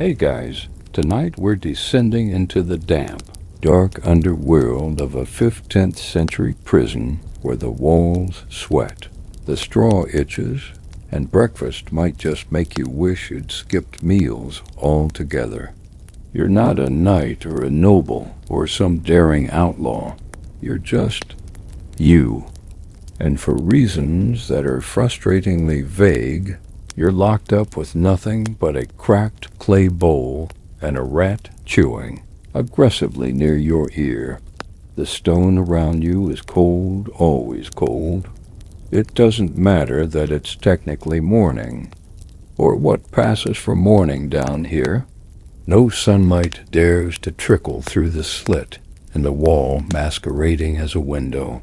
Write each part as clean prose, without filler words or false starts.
Hey guys, tonight we're descending into the damp, dark underworld of a 15th century prison where the walls sweat, the straw itches, and breakfast might just make you wish you'd skipped meals altogether. You're not a knight or a noble or some daring outlaw. You're just you. And for reasons that are frustratingly vague, you're locked up with nothing but a cracked clay bowl and a rat chewing aggressively near your ear. The stone around you is cold, always cold. It doesn't matter that it's technically morning, or what passes for morning down here. No sunlight dares to trickle through the slit in the wall masquerading as a window.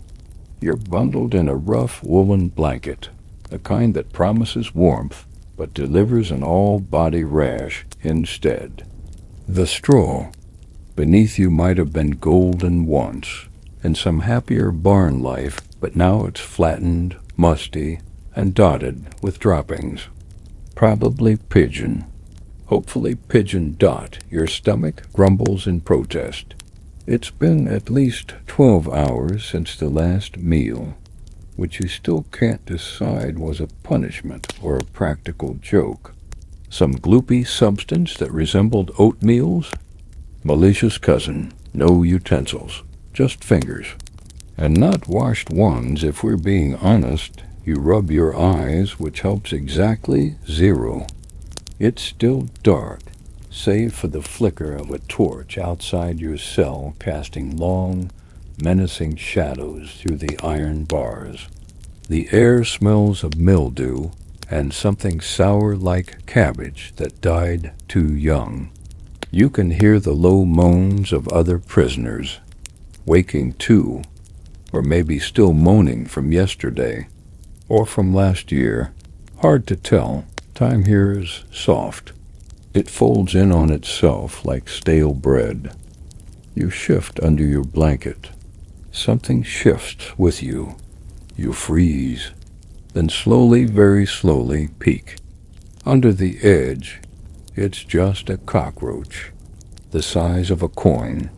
You're bundled in a rough woolen blanket, the kind that promises warmth but delivers an all-body rash instead. The straw beneath you might have been golden once, in some happier barn life, but now it's flattened, musty, and dotted with droppings. Probably pigeon. Hopefully pigeon dot. Your stomach grumbles in protest. It's been at least 12 hours since the last meal, which you still can't decide was a punishment or a practical joke. Some gloopy substance that resembled oatmeal's? Malicious cousin, no utensils, just fingers. And not washed ones, if we're being honest. You rub your eyes, which helps exactly 0. It's still dark, save for the flicker of a torch outside your cell casting long, menacing shadows through the iron bars. The air smells of mildew and something sour like cabbage that died too young. You can hear the low moans of other prisoners, waking too, or maybe still moaning from yesterday, or from last year. Hard to tell. Time here is soft. It folds in on itself like stale bread. You shift under your blanket. Something shifts with you. You freeze, then slowly, very slowly, peek. Under the edge, it's just a cockroach, the size of a coin.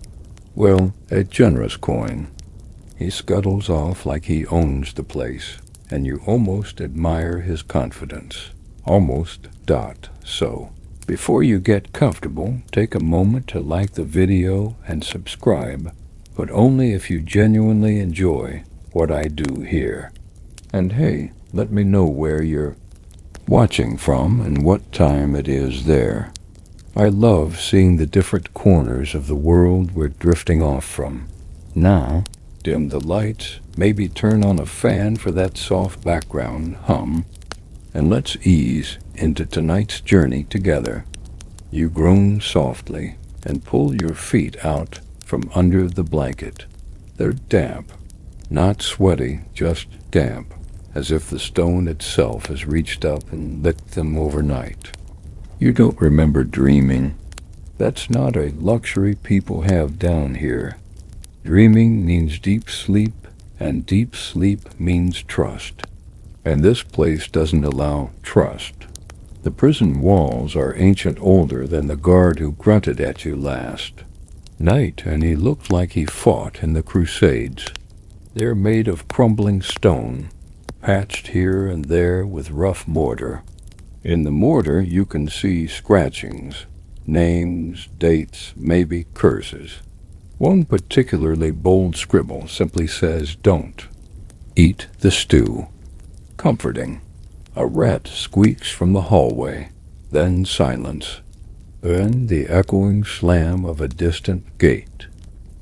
Well, a generous coin. He scuttles off like he owns the place, and you almost admire his confidence. Almost so. Before you get comfortable, take a moment to like the video and subscribe, but only if you genuinely enjoy what I do here. And hey, let me know where you're watching from and what time it is there. I love seeing the different corners of the world we're drifting off from. Now, dim the lights, maybe turn on a fan for that soft background hum, and let's ease into tonight's journey together. You groan softly and pull your feet out from under the blanket. They're damp, not sweaty, just damp, as if the stone itself has reached up and licked them overnight. You don't remember dreaming. That's not a luxury people have down here. Dreaming means deep sleep, and deep sleep means trust. And this place doesn't allow trust. The prison walls are ancient, older than the guard who grunted at you last night, and he looked like he fought in the Crusades. They're made of crumbling stone, patched here and there with rough mortar. In the mortar you can see scratchings, names, dates, maybe curses. One particularly bold scribble simply says, "Don't eat the stew." Comforting. A rat squeaks from the hallway, then silence, then the echoing slam of a distant gate.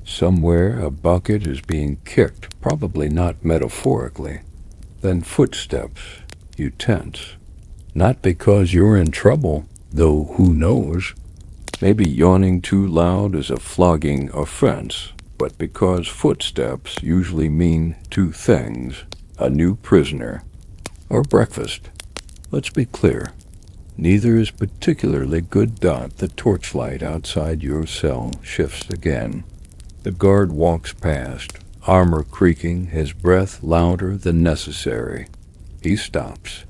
Somewhere a bucket is being kicked, probably not metaphorically. Then footsteps. You tense. Not because you're in trouble, though who knows? Maybe yawning too loud is a flogging offense, but because footsteps usually mean two things: a new prisoner or breakfast. Let's be clear. Neither is particularly good. The torchlight outside your cell shifts again. The guard walks past, armor creaking, his breath louder than necessary. He stops.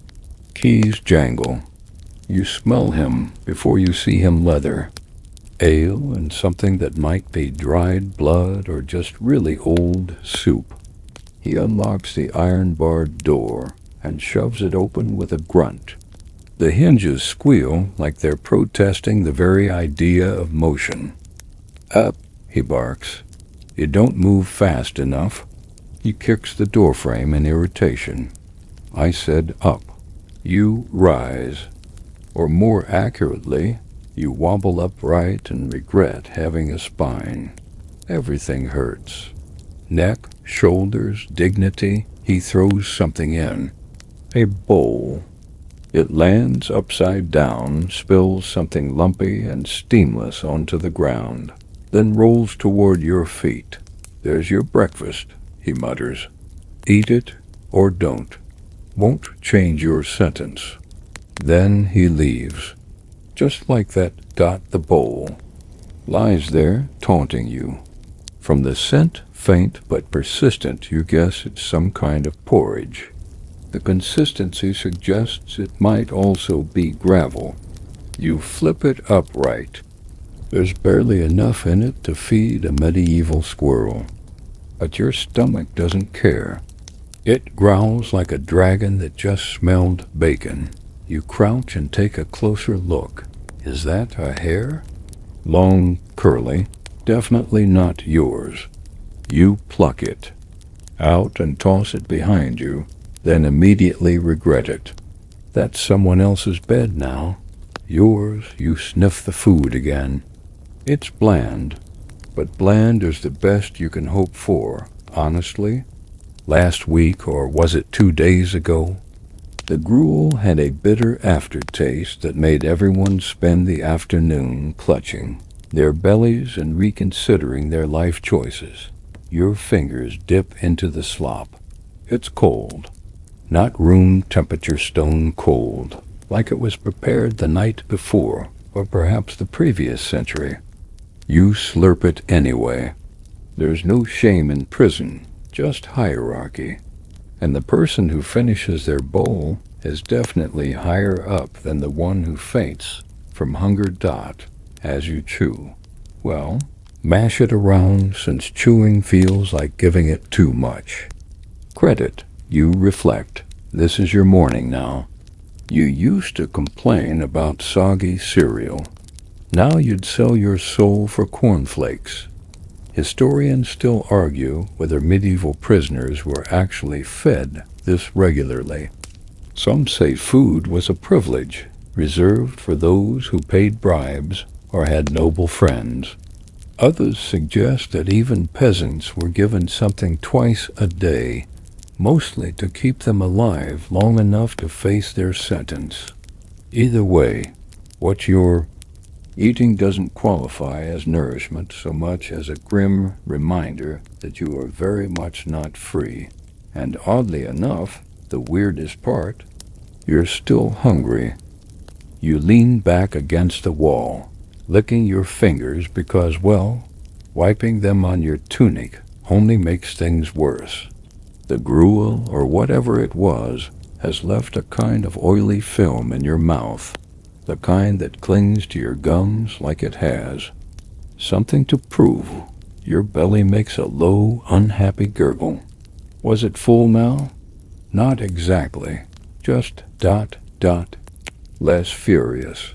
Keys jangle. You smell him before you see him leather. Ale and something that might be dried blood or just really old soup. He unlocks the iron-barred door and shoves it open with a grunt. The hinges squeal like they're protesting the very idea of motion. Up, he barks. You don't move fast enough. He kicks the doorframe in irritation. I said up. You rise. Or more accurately, you wobble upright and regret having a spine. Everything hurts. Neck, shoulders, dignity. He throws something in. A bowl. It lands upside down, spills something lumpy and steamless onto the ground, then rolls toward your feet. There's your breakfast, he mutters. Eat it or don't. Won't change your sentence. Then he leaves. Just like that the bowl. Lies there, taunting you. From the scent, faint but persistent, you guess it's some kind of porridge. The consistency suggests it might also be gravel. You flip it upright. There's barely enough in it to feed a medieval squirrel. But your stomach doesn't care. It growls like a dragon that just smelled bacon. You crouch and take a closer look. Is that a hair? Long, curly, definitely not yours. You pluck it out and toss it behind you, then immediately regret it. That's someone else's bed now. Yours. You sniff the food again. It's bland, but bland is the best you can hope for, honestly. Last week, or was it 2 days ago, the gruel had a bitter aftertaste that made everyone spend the afternoon clutching their bellies and reconsidering their life choices. Your fingers dip into the slop. It's cold. Not room temperature stone cold, like it was prepared the night before, or perhaps the previous century. You slurp it anyway. There's no shame in prison, just hierarchy. And the person who finishes their bowl is definitely higher up than the one who faints from hunger as you chew. Well, mash it around since chewing feels like giving it too much. Credit. You reflect. This is your morning now. You used to complain about soggy cereal. Now you'd sell your soul for cornflakes. Historians still argue whether medieval prisoners were actually fed this regularly. Some say food was a privilege reserved for those who paid bribes or had noble friends. Others suggest that even peasants were given something twice a day, mostly to keep them alive long enough to face their sentence. Either way, what you're eating doesn't qualify as nourishment so much as a grim reminder that you are very much not free. And oddly enough, the weirdest part, you're still hungry. You lean back against the wall, licking your fingers because, well, wiping them on your tunic only makes things worse. The gruel, or whatever it was, has left a kind of oily film in your mouth. The kind that clings to your gums like it has. Something to prove. Your belly makes a low, unhappy gurgle. Was it full now? Not exactly. Just ... less furious.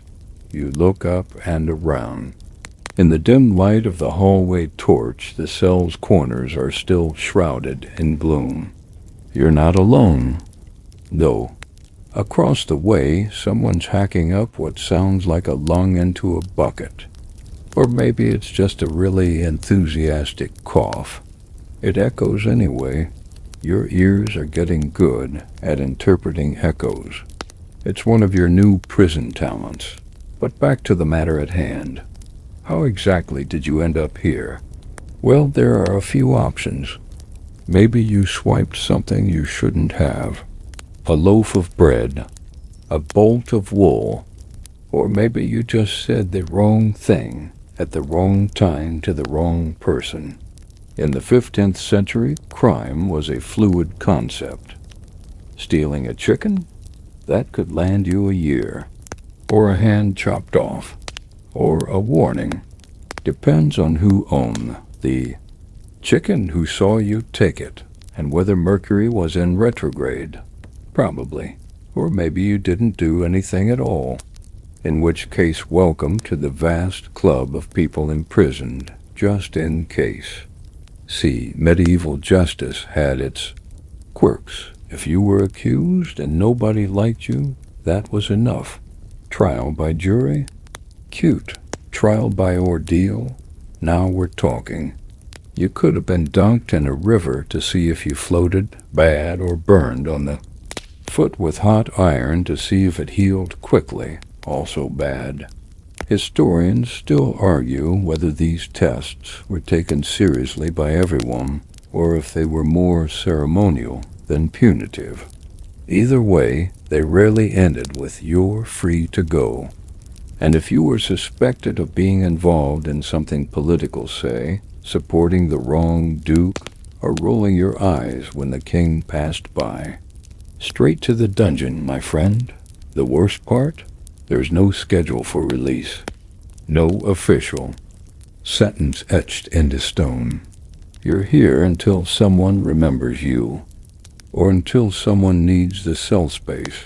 You look up and around. In the dim light of the hallway torch, the cell's corners are still shrouded in gloom. You're not alone. No. Across the way, someone's hacking up what sounds like a lung into a bucket. Or maybe it's just a really enthusiastic cough. It echoes anyway. Your ears are getting good at interpreting echoes. It's one of your new prison talents. But back to the matter at hand. How exactly did you end up here? Well, there are a few options. Maybe you swiped something you shouldn't have. A loaf of bread, a bolt of wool, or maybe you just said the wrong thing at the wrong time to the wrong person. In the 15th century, crime was a fluid concept. Stealing a chicken? That could land you a year. or a hand chopped off, or a warning. Depends on who owned the chicken, who saw you take it, and whether Mercury was in retrograde. Probably. Or maybe you didn't do anything at all, in which case welcome to the vast club of people imprisoned, just in case. See, medieval justice had its quirks. If you were accused and nobody liked you, that was enough. Trial by jury? Cute. Trial by ordeal? Now we're talking. You could have been dunked in a river to see if you floated, bad, or burned on the foot with hot iron to see if it healed quickly, also bad. Historians still argue whether these tests were taken seriously by everyone, or if they were more ceremonial than punitive. Either way, they rarely ended with "you're free to go." And if you were suspected of being involved in something political, say, supporting the wrong duke, or rolling your eyes when the king passed by, straight to the dungeon, my friend. The worst part? There's no schedule for release. No official sentence etched into stone. You're here until someone remembers you, or until someone needs the cell space.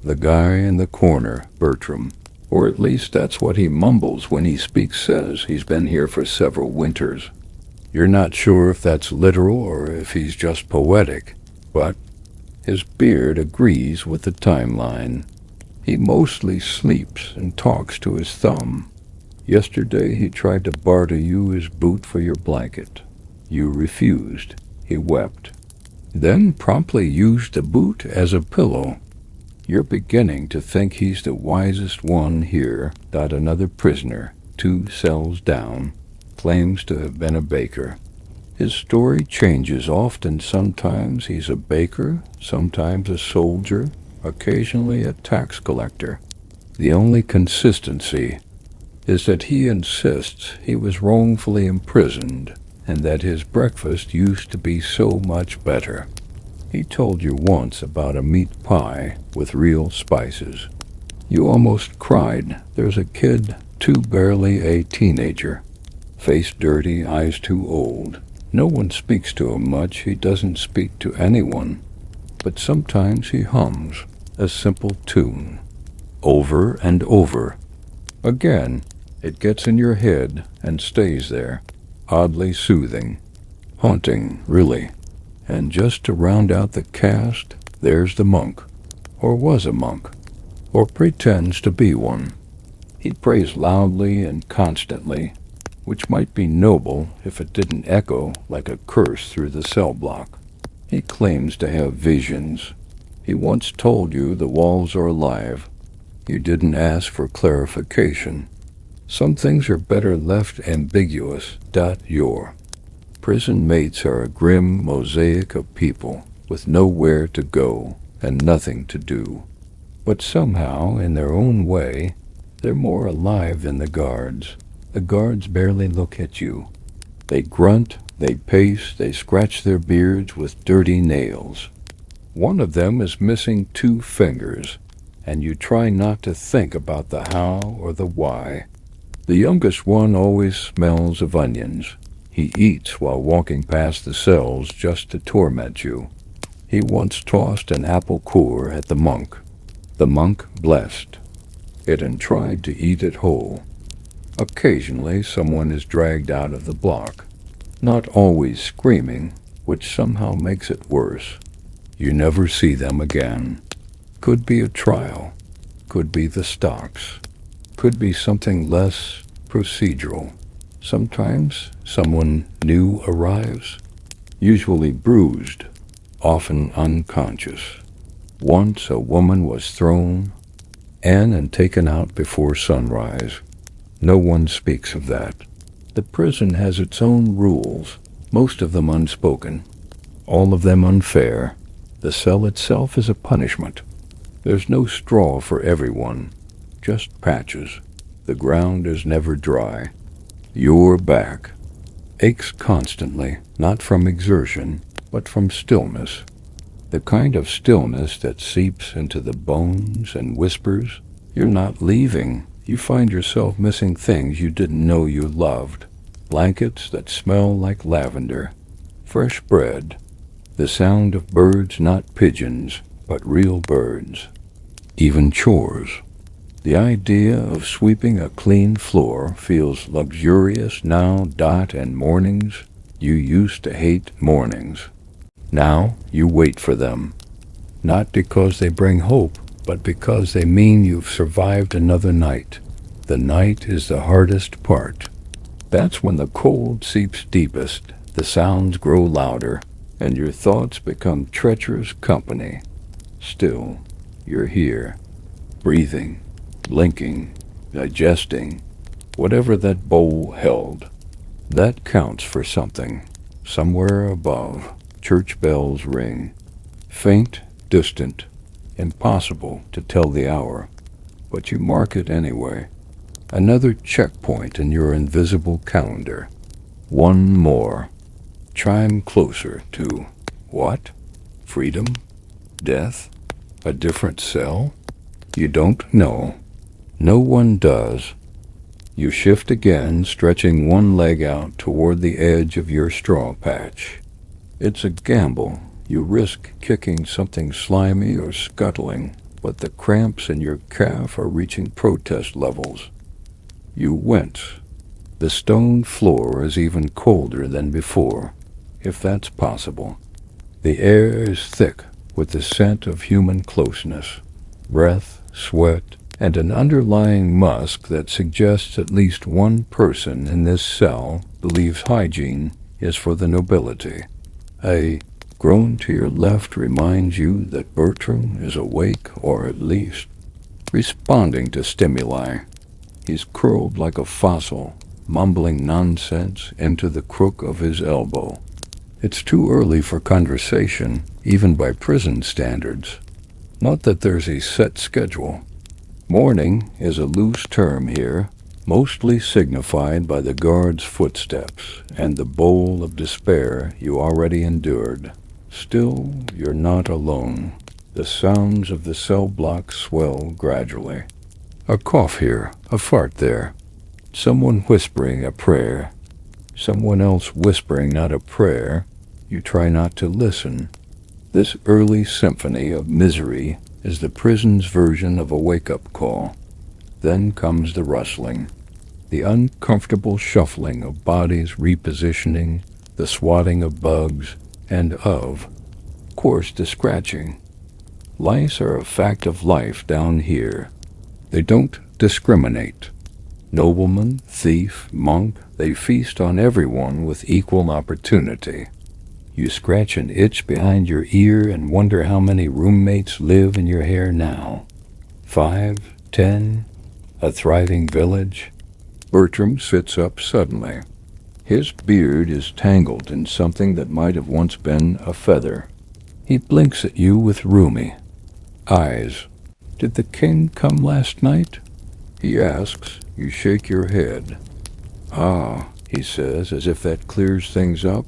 The guy in the corner, Bertram, or at least that's what he mumbles when he speaks, says he's been here for several winters. You're not sure if that's literal or if he's just poetic, but his beard agrees with the timeline. He mostly sleeps and talks to his thumb. Yesterday he tried to barter you his boot for your blanket. You refused. He wept. Then promptly used the boot as a pillow. You're beginning to think he's the wisest one here. Another prisoner, 2 cells down, claims to have been a baker. His story changes often. Sometimes he's a baker, sometimes a soldier, occasionally a tax collector. The only consistency is that he insists he was wrongfully imprisoned and that his breakfast used to be so much better. He told you once about a meat pie with real spices. You almost cried. There's a kid, too barely a teenager. Face dirty, eyes too old. No one speaks to him much. He doesn't speak to anyone. But sometimes he hums a simple tune, over and over. Again, it gets in your head and stays there, oddly soothing, haunting, really. And just to round out the cast, there's the monk, or was a monk, or pretends to be one. He prays loudly and constantly, which might be noble if it didn't echo like a curse through the cell block. He claims to have visions. He once told you the walls are alive. You didn't ask for clarification. Some things are better left ambiguous. Your prison mates are a grim mosaic of people with nowhere to go and nothing to do. But somehow, in their own way, they're more alive than the guards. The guards barely look at you. They grunt, they pace, they scratch their beards with dirty nails. One of them is missing 2 fingers, and you try not to think about the how or the why. The youngest one always smells of onions. He eats while walking past the cells just to torment you. He once tossed an apple core at the monk. The monk blessed it and tried to eat it whole. Occasionally someone is dragged out of the block, not always screaming, which somehow makes it worse. You never see them again. Could be a trial, could be the stocks, could be something less procedural. Sometimes someone new arrives, usually bruised, often unconscious. Once a woman was thrown in and taken out before sunrise. No one speaks of that. The prison has its own rules, most of them unspoken, all of them unfair. The cell itself is a punishment. There's no straw for everyone, just patches. The ground is never dry. Your back aches constantly, not from exertion, but from stillness. The kind of stillness that seeps into the bones and whispers, You're not leaving. You find yourself missing things you didn't know you loved. Blankets that smell like lavender, fresh bread, the sound of birds, not pigeons, but real birds. Even chores. The idea of sweeping a clean floor feels luxurious now. And mornings, you used to hate mornings. Now you wait for them. Not because they bring hope, but because they mean you've survived another night. The night is the hardest part. That's when the cold seeps deepest, the sounds grow louder, and your thoughts become treacherous company. Still, you're here, breathing, blinking, digesting, whatever that bowl held. That counts for something. Somewhere above, church bells ring. Faint, distant, impossible to tell the hour, but you mark it anyway. Another checkpoint in your invisible calendar. One more. Chime closer to what? Freedom? Death? A different cell? You don't know. No one does. You shift again, stretching one leg out toward the edge of your straw patch. It's a gamble. You risk kicking something slimy or scuttling, but the cramps in your calf are reaching protest levels. You wince. The stone floor is even colder than before, if that's possible. The air is thick with the scent of human closeness, breath, sweat, and an underlying musk that suggests at least one person in this cell believes hygiene is for the nobility. A groan to your left reminds you that Bertram is awake, or at least responding to stimuli. He's curled like a fossil, mumbling nonsense into the crook of his elbow. It's too early for conversation, even by prison standards. Not that there's a set schedule. Morning is a loose term here, mostly signified by the guard's footsteps and the bowl of despair you already endured. Still, you're not alone. The sounds of the cell block swell gradually. A cough here, a fart there. Someone whispering a prayer. Someone else whispering not a prayer. You try not to listen. This early symphony of misery is the prison's version of a wake-up call. Then comes the rustling, the uncomfortable shuffling of bodies repositioning, the swatting of bugs, and of course, the scratching. Lice are a fact of life down here. They don't discriminate. Nobleman, thief, monk, they feast on everyone with equal opportunity. You scratch an itch behind your ear and wonder how many roommates live in your hair now. 5, 10, a thriving village. Bertram sits up suddenly. His beard is tangled in something that might have once been a feather. He blinks at you with rheumy eyes. Did the king come last night? He asks. You shake your head. Ah, he says, as if that clears things up.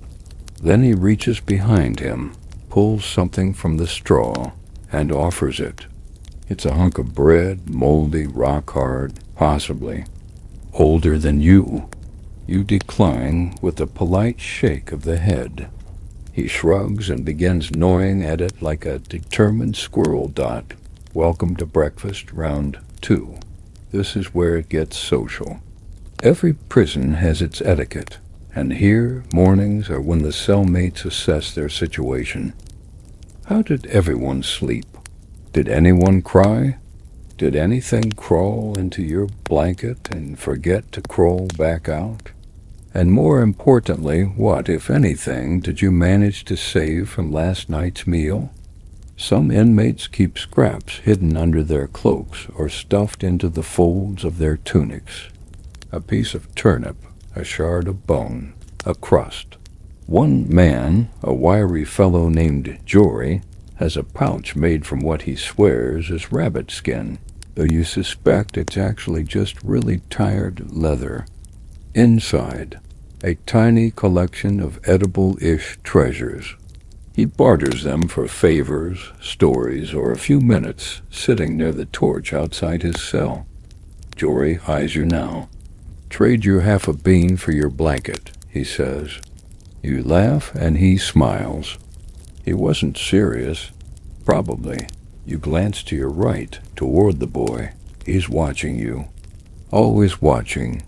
Then he reaches behind him, pulls something from the straw, and offers it. It's a hunk of bread, moldy, rock-hard, possibly older than you. You decline with a polite shake of the head. He shrugs and begins gnawing at it like a determined squirrel. Welcome to breakfast, round 2. This is where it gets social. Every prison has its etiquette, and here mornings are when the cellmates assess their situation. How did everyone sleep? Did anyone cry? Did anything crawl into your blanket and forget to crawl back out? And more importantly, what, if anything, did you manage to save from last night's meal? Some inmates keep scraps hidden under their cloaks or stuffed into the folds of their tunics. A piece of turnip, a shard of bone, a crust. One man, a wiry fellow named Jory, has a pouch made from what he swears is rabbit skin, though you suspect it's actually just really tired leather. Inside, a tiny collection of edible-ish treasures. He barters them for favors, stories, or a few minutes sitting near the torch outside his cell. Jory eyes you now. "Trade your half a bean for your blanket," he says. You laugh and he smiles. He wasn't serious. Probably. You glance to your right, toward the boy. He's watching you. Always watching.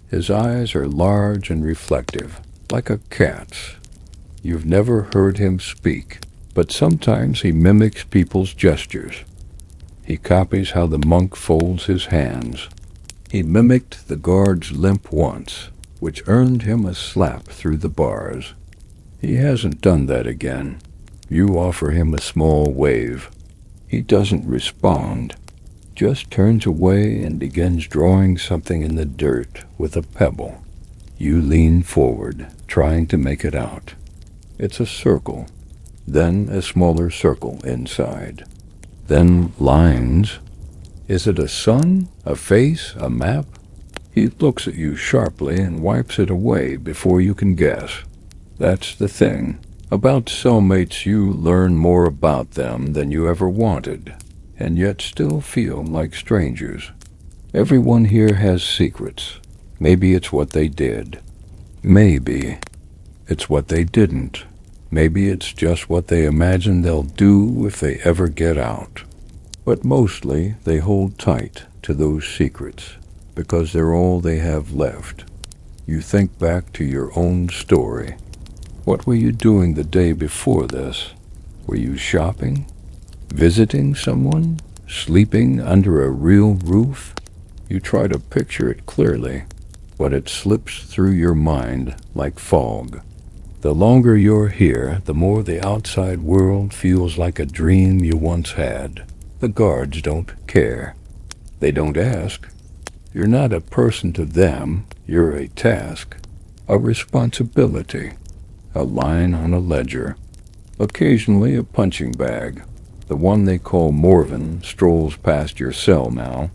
His eyes are large and reflective, like a cat's. You've never heard him speak, but sometimes he mimics people's gestures. He copies how the monk folds his hands. He mimicked the guard's limp once, which earned him a slap through the bars. He hasn't done that again. You offer him a small wave. He doesn't respond, just turns away and begins drawing something in the dirt with a pebble. You lean forward, trying to make it out. It's a circle, then a smaller circle inside, then lines. Is it a sun, a face, a map? He looks at you sharply and wipes it away before you can guess. That's the thing. About cellmates, you learn more about them than you ever wanted, and yet still feel like strangers. Everyone here has secrets. Maybe it's what they did. Maybe it's what they didn't. Maybe it's just what they imagine they'll do if they ever get out. But mostly they hold tight to those secrets because they're all they have left. You think back to your own story. What were you doing the day before this? Were you shopping? Visiting someone? Sleeping under a real roof? You try to picture it clearly, but it slips through your mind like fog. The longer you're here, the more the outside world feels like a dream you once had. The guards don't care. They don't ask. You're not a person to them. You're a task, a responsibility, a line on a ledger. Occasionally a punching bag. The one they call Morven strolls past your cell now.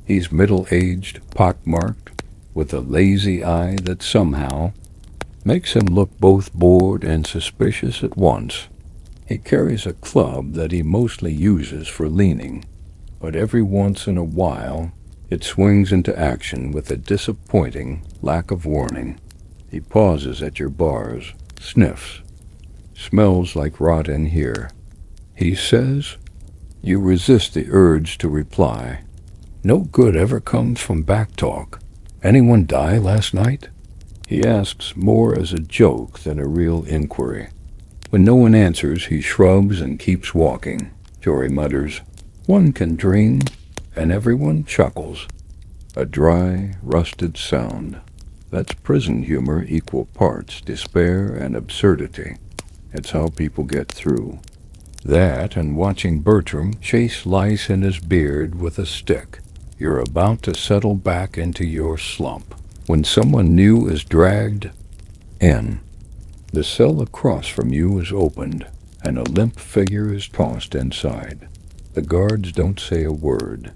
He's middle-aged, pockmarked, with a lazy eye that somehow makes him look both bored and suspicious at once. He carries a club that he mostly uses for leaning, but every once in a while it swings into action with a disappointing lack of warning. He pauses at your bars, sniffs. Smells like rot in here. He says. You resist the urge to reply. No good ever comes from backtalk. Anyone die last night? He asks more as a joke than a real inquiry. When no one answers, he shrugs and keeps walking. Jory mutters, "One can dream," and everyone chuckles. A dry, rusted sound. That's prison humor equal parts despair and absurdity. It's how people get through. That and watching Bertram chase lice in his beard with a stick. You're about to settle back into your slump when someone new is dragged in. The cell across from you is opened, and a limp figure is tossed inside. The guards don't say a word.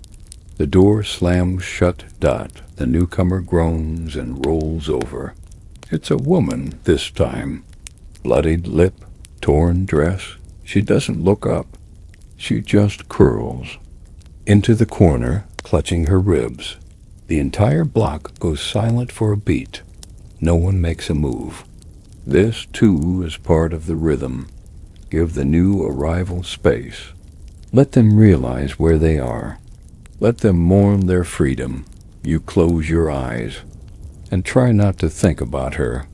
The door slams shut. The newcomer groans and rolls over. It's a woman this time. Bloodied lip, torn dress. She doesn't look up. She just curls into the corner, clutching her ribs. The entire block goes silent for a beat. No one makes a move. This, too, is part of the rhythm. Give the new arrival space. Let them realize where they are. Let them mourn their freedom. You close your eyes and try not to think about her,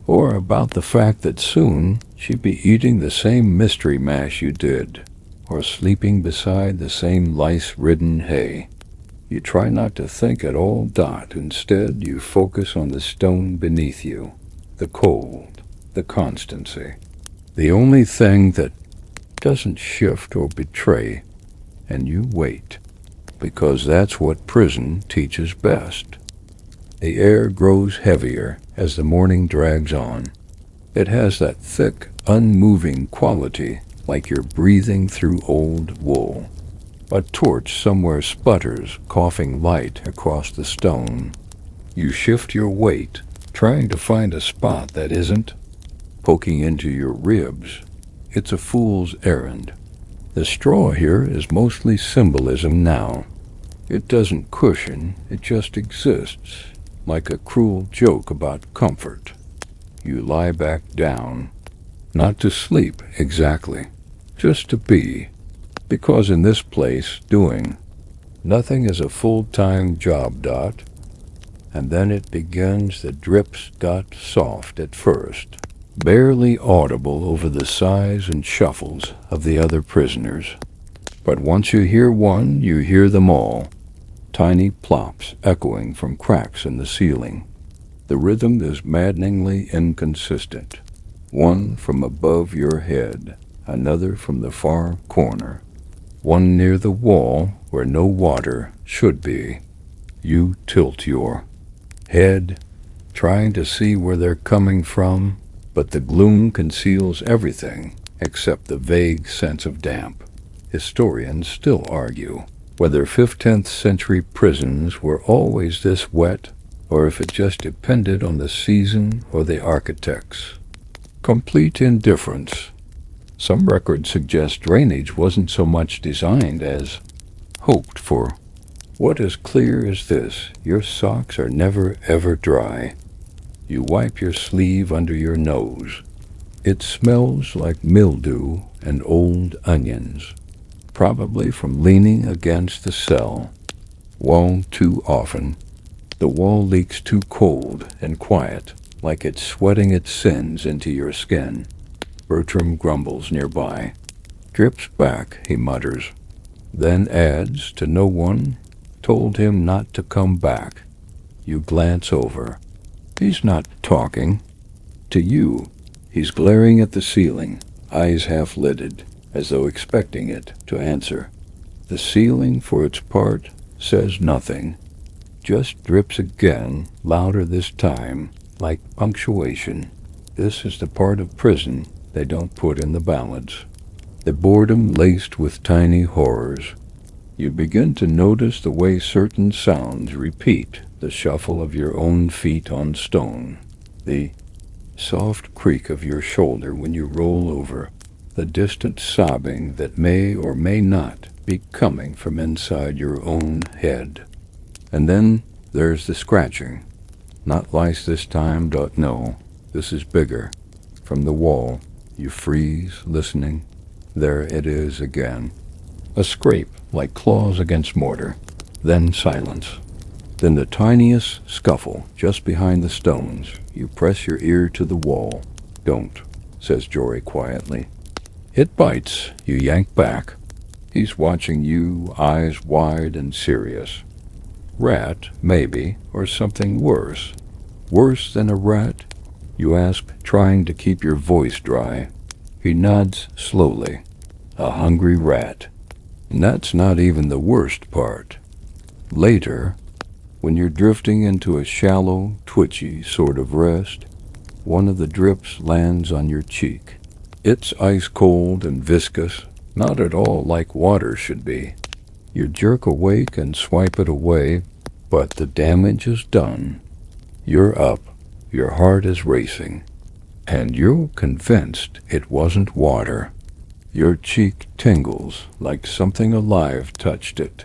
or about the fact that soon she'd be eating the same mystery mash you did, or sleeping beside the same lice-ridden hay. You try not to think at all. Instead, you focus on the stone beneath you, the cold, the constancy, the only thing that doesn't shift or betray, and you wait, because that's what prison teaches best. The air grows heavier as the morning drags on. It has that thick, unmoving quality, like you're breathing through old wool. A torch somewhere sputters, coughing light across the stone. You shift your weight, trying to find a spot that isn't poking into your ribs. it's a fool's errand. The straw here is mostly symbolism now. It doesn't cushion, it just exists, like a cruel joke about comfort. You lie back down, not to sleep exactly, just to be, because in this place, doing nothing is a full-time job. And then it begins. The drips got soft at first, barely audible over the sighs and shuffles of the other prisoners. But once you hear one, you hear them all, tiny plops echoing from cracks in the ceiling. The rhythm is maddeningly inconsistent. One from above your head, another from the far corner, one near the wall where no water should be. You tilt your head, trying to see where they're coming from, but the gloom conceals everything except the vague sense of damp. Historians still argue whether 15th century prisons were always this wet, or if it just depended on the season or the architects. Complete indifference. Some records suggest drainage wasn't so much designed as hoped for. What is clear is this: your socks are never ever dry. You wipe your sleeve under your nose. It smells like mildew and old onions, probably from leaning against the cell wall too often. The wall leaks too cold and quiet, like it's sweating its sins into your skin. Bertram grumbles nearby. Drips back, he mutters, then adds to no one told him not to come back. You glance over. He's not talking to you. He's glaring at the ceiling, eyes half-lidded, as though expecting it to answer. The ceiling, for its part, says nothing, just drips again, louder this time, like punctuation. This is the part of prison they don't put in the ballads. The boredom laced with tiny horrors. You begin to notice the way certain sounds repeat: the shuffle of your own feet on stone, the soft creak of your shoulder when you roll over, the distant sobbing that may or may not be coming from inside your own head. And then there's the scratching. Not lice this time, no. This is bigger. From the wall, you freeze, listening. There it is again. A scrape, like claws against mortar. Then silence. Then the tiniest scuffle, just behind the stones. You press your ear to the wall. Don't, says Jory quietly. It bites. You yank back. He's watching you, eyes wide and serious. Rat, maybe, or something worse. Worse than a rat? You ask, trying to keep your voice dry. He nods slowly. A hungry rat. And that's not even the worst part. Later, when you're drifting into a shallow, twitchy sort of rest, one of the drips lands on your cheek. It's ice cold and viscous, not at all like water should be. You jerk awake and swipe it away, but the damage is done. You're up, your heart is racing, and you're convinced it wasn't water. Your cheek tingles like something alive touched it.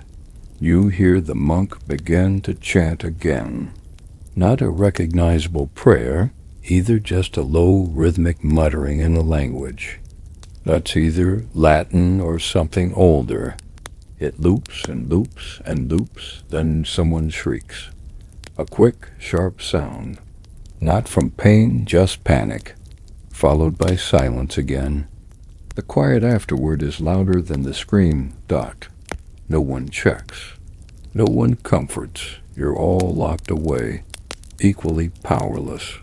You hear the monk begin to chant again. Not a recognizable prayer, either just a low rhythmic muttering in a language. That's either Latin or something older. It loops and loops and loops, then someone shrieks. A quick, sharp sound. Not from pain, just panic, followed by silence again. The quiet afterward is louder than the scream. No one checks. No one comforts. You're all locked away, equally powerless.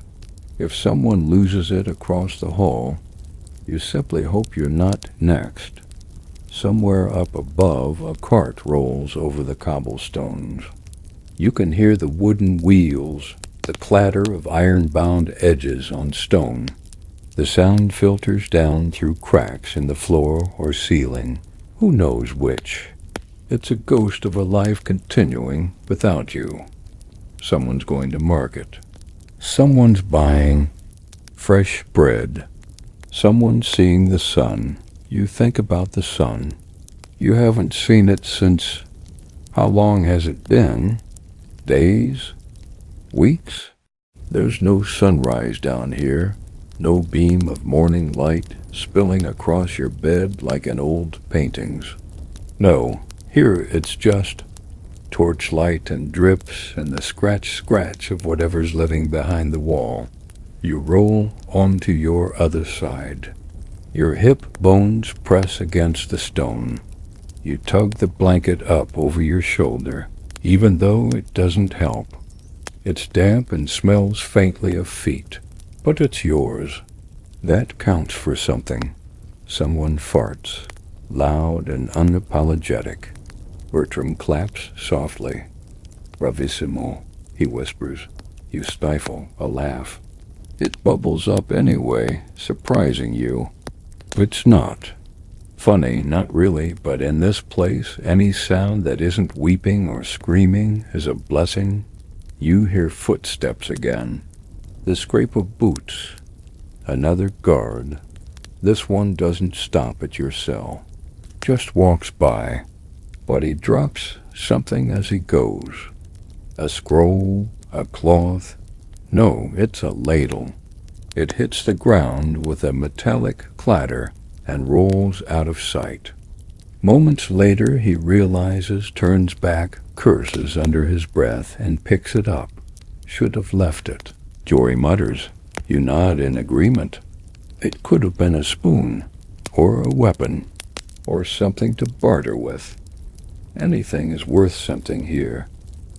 If someone loses it across the hall, you simply hope you're not next. Somewhere up above, a cart rolls over the cobblestones. You can hear the wooden wheels, the clatter of iron-bound edges on stone. The sound filters down through cracks in the floor or ceiling. Who knows which? It's a ghost of a life continuing without you. Someone's going to market. Someone's buying fresh bread. Someone seeing the sun. You think about the sun. You haven't seen it since... How long has it been? Days? Weeks? There's no sunrise down here. No beam of morning light spilling across your bed like in old paintings. No, here it's just torchlight and drips and the scratch of whatever's living behind the wall. You roll onto your other side. Your hip bones press against the stone. You tug the blanket up over your shoulder, even though it doesn't help. It's damp and smells faintly of feet, but it's yours. That counts for something. Someone farts, loud and unapologetic. Bertram claps softly. Bravissimo, he whispers. You stifle a laugh. It bubbles up anyway, surprising you. It's not. Funny, not really, but in this place, any sound that isn't weeping or screaming is a blessing. You hear footsteps again. The scrape of boots. Another guard. This one doesn't stop at your cell. Just walks by. But he drops something as he goes. A scroll, a cloth. No, it's a ladle. It hits the ground with a metallic clatter and rolls out of sight. Moments later, he realizes, turns back, curses under his breath, and picks it up. Should have left it. Jory mutters. You nod in agreement. It could have been a spoon, or a weapon, or something to barter with. Anything is worth something here.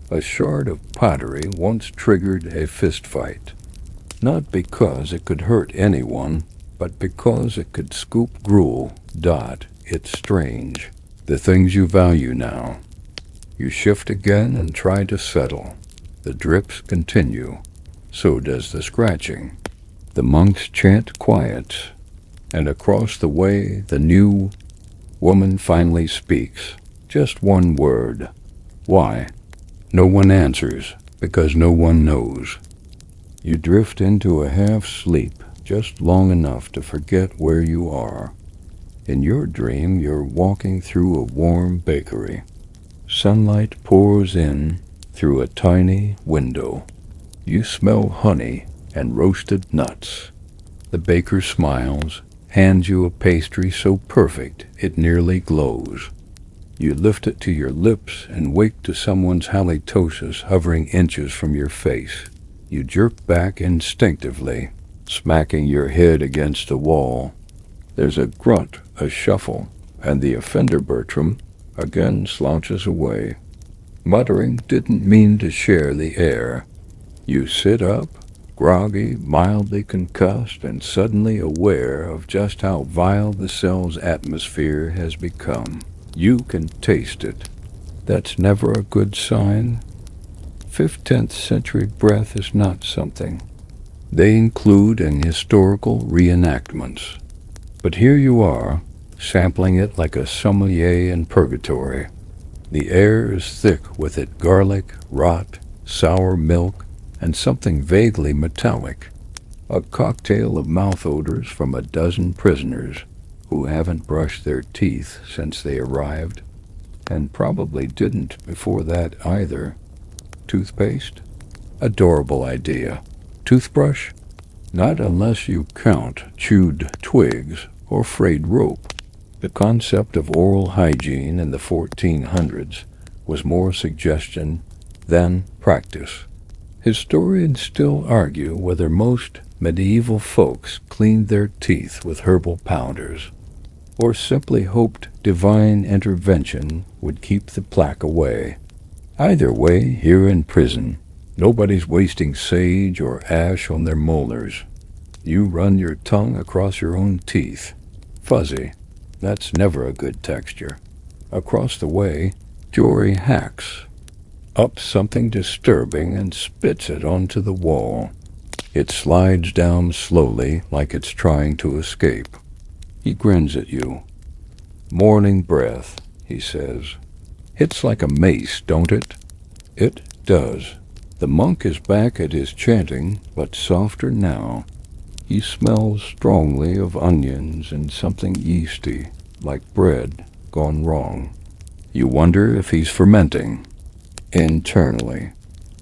A shard of pottery once triggered a fistfight. Not because it could hurt anyone, but because it could scoop gruel. It's strange. The things you value now. You shift again and try to settle. The drips continue. So does the scratching. The monks chant quiet, and across the way the new woman finally speaks. Just one word. Why? No one answers, because no one knows. You drift into a half-sleep, just long enough to forget where you are. In your dream, you're walking through a warm bakery. Sunlight pours in through a tiny window. You smell honey and roasted nuts. The baker smiles, hands you a pastry so perfect it nearly glows. You lift it to your lips and wake to someone's halitosis hovering inches from your face. You jerk back instinctively, smacking your head against the wall. There's a grunt, a shuffle, and the offender Bertram again slouches away. Muttering didn't mean to share the air. You sit up, groggy, mildly concussed, and suddenly aware of just how vile the cell's atmosphere has become. You can taste it. That's never a good sign. 15th century breath is not something. They include in historical reenactments. But here you are, sampling it like a sommelier in purgatory. The air is thick with it garlic, rot, sour milk, and something vaguely metallic. A cocktail of mouth odors from a dozen prisoners who haven't brushed their teeth since they arrived, and probably didn't before that either. Toothpaste? Adorable idea. Toothbrush? Not unless you count chewed twigs or frayed rope. The concept of oral hygiene in the 1400s was more suggestion than practice. Historians still argue whether most medieval folks cleaned their teeth with herbal powders, or simply hoped divine intervention would keep the plaque away. Either way, here in prison, nobody's wasting sage or ash on their molars. You run your tongue across your own teeth. Fuzzy. That's never a good texture. Across the way, Jory hacks up something disturbing and spits it onto the wall. It slides down slowly like it's trying to escape. He grins at you. Morning breath, he says. Hits like a mace, don't it? It does. The monk is back at his chanting, but softer now. He smells strongly of onions and something yeasty, like bread gone wrong. You wonder if he's fermenting. Internally,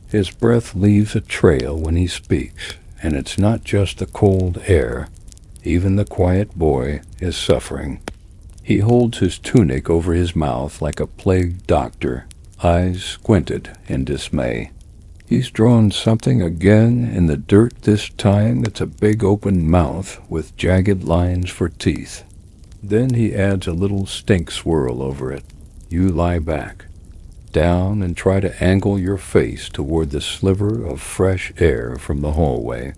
his breath leaves a trail when he speaks, and it's not just the cold air. Even the quiet boy is suffering. He holds his tunic over his mouth like a plagued doctor, eyes squinted in dismay. He's drawn something again in the dirt this time. It's a big open mouth with jagged lines for teeth. Then he adds a little stink swirl over it. You lie back, down, and try to angle your face toward the sliver of fresh air from the hallway.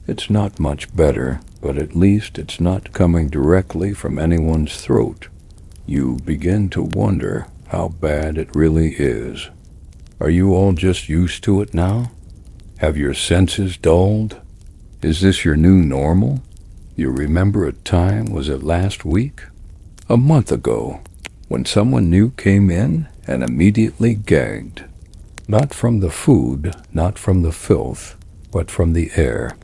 It's not much better, but at least it's not coming directly from anyone's throat. You begin to wonder how bad it really is. Are you all just used to it now? Have your senses dulled? Is this your new normal? You remember a time, was it last week? A month ago, when someone new came in and immediately gagged. Not from the food, not from the filth, but from the air.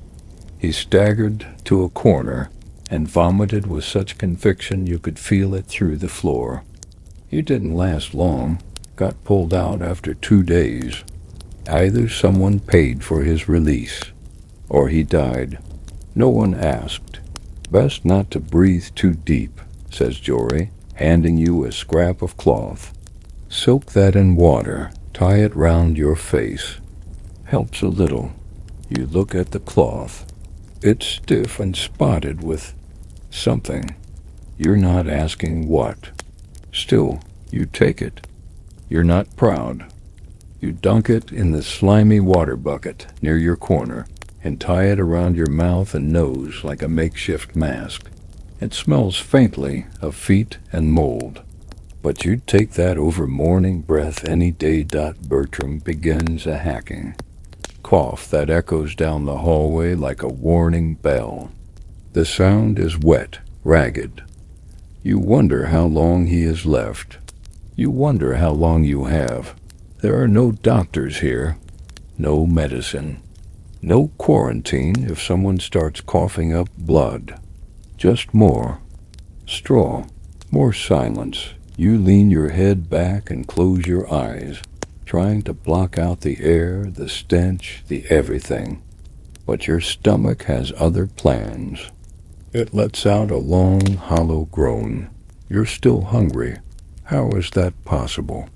He staggered to a corner and vomited with such conviction you could feel it through the floor. You didn't last long, got pulled out after 2 days. Either someone paid for his release, or he died. No one asked. Best not to breathe too deep, says Jory, handing you a scrap of cloth. Soak that in water, tie it round your face. Helps a little. You look at the cloth. It's stiff and spotted with something. You're not asking what. Still, you take it. You're not proud. You dunk it in the slimy water bucket near your corner and tie it around your mouth and nose like a makeshift mask. It smells faintly of feet and mold. But you'd take that over morning breath any day. Bertram begins a hacking. Cough that echoes down the hallway like a warning bell. The sound is wet, ragged. You wonder how long he has left. You wonder how long you have. There are no doctors here, no medicine, no quarantine if someone starts coughing up blood. Just more straw, more silence. You lean your head back and close your eyes, trying to block out the air, the stench, the everything. But your stomach has other plans. It lets out a long, hollow groan. You're still hungry. How is that possible?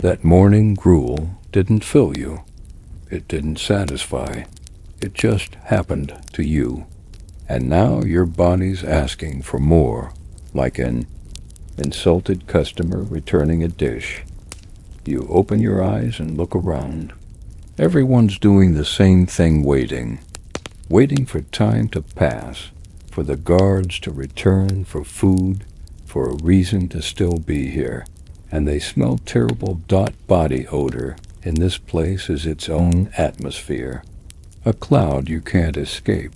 That morning gruel didn't fill you. It didn't satisfy. It just happened to you. And now your body's asking for more, like an insulted customer returning a dish. You open your eyes and look around. Everyone's doing the same thing, waiting for time to pass, for the guards to return, for food, for a reason to still be here. And they smell terrible. Body odor in this place is its own atmosphere, a cloud you can't escape.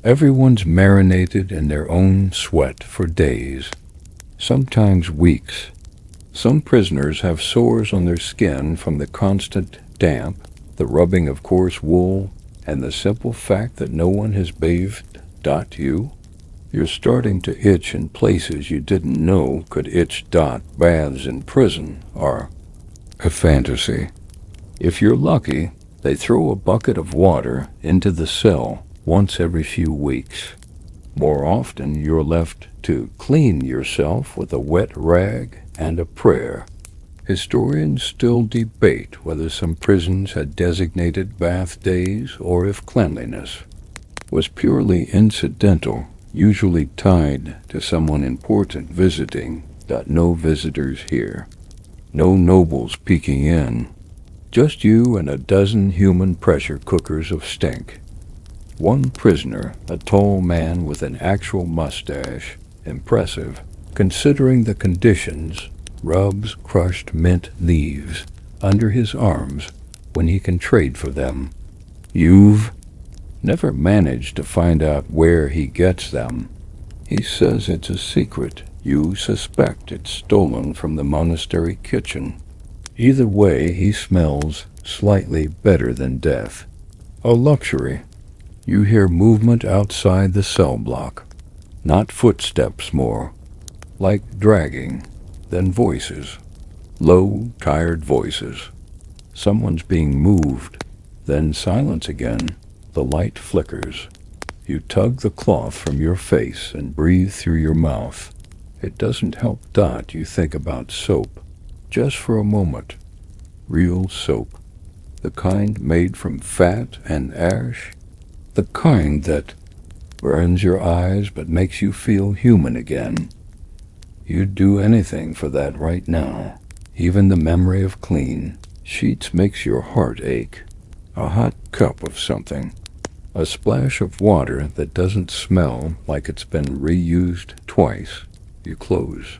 Everyone's marinated in their own sweat for days, sometimes weeks. Some prisoners have sores on their skin from the constant damp, the rubbing of coarse wool, and the simple fact that no one has bathed. You're starting to itch in places you didn't know could itch. Baths in prison are a fantasy. If you're lucky, they throw a bucket of water into the cell once every few weeks. More often, you're left to clean yourself with a wet rag and a prayer. Historians still debate whether some prisons had designated bath days or if cleanliness was purely incidental, usually tied to someone important visiting. No visitors here. No nobles peeking in. Just you and a dozen human pressure cookers of stink. One prisoner, a tall man with an actual mustache, impressive, considering the conditions, rubs crushed mint leaves under his arms when he can trade for them. You've never managed to find out where he gets them. He says it's a secret. You suspect it's stolen from the monastery kitchen. Either way, he smells slightly better than death. A luxury. You hear movement outside the cell block. Not footsteps more, like dragging, then voices. Low, tired voices. Someone's being moved, then silence again. The light flickers. You tug the cloth from your face and breathe through your mouth. It doesn't help Dot you think about soap. Just for a moment. Real soap. The kind made from fat and ash. The kind that burns your eyes but makes you feel human again. You'd do anything for that right now. Even the memory of clean sheets makes your heart ache. A hot cup of something. A splash of water that doesn't smell like it's been reused twice. You close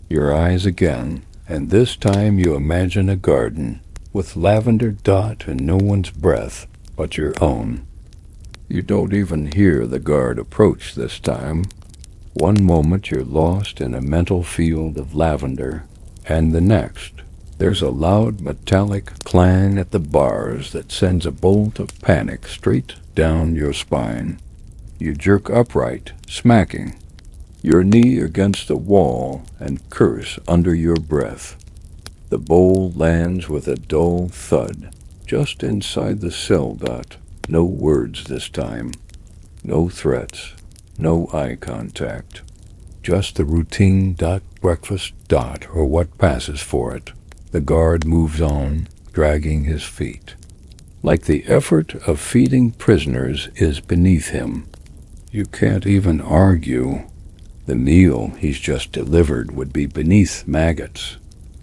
your eyes again, and this time you imagine a garden with lavender Dot and no one's breath but your own. You don't even hear the guard approach this time. One moment you're lost in a mental field of lavender, and the next, there's a loud metallic clang at the bars that sends a bolt of panic straight down your spine. You jerk upright, smacking your knee against the wall and curse under your breath. The bowl lands with a dull thud just inside the cell Dot. No words this time. No threats. No eye contact. Just the routine breakfast or what passes for it. The guard moves on, dragging his feet. Like the effort of feeding prisoners is beneath him. You can't even argue. The meal he's just delivered would be beneath maggots.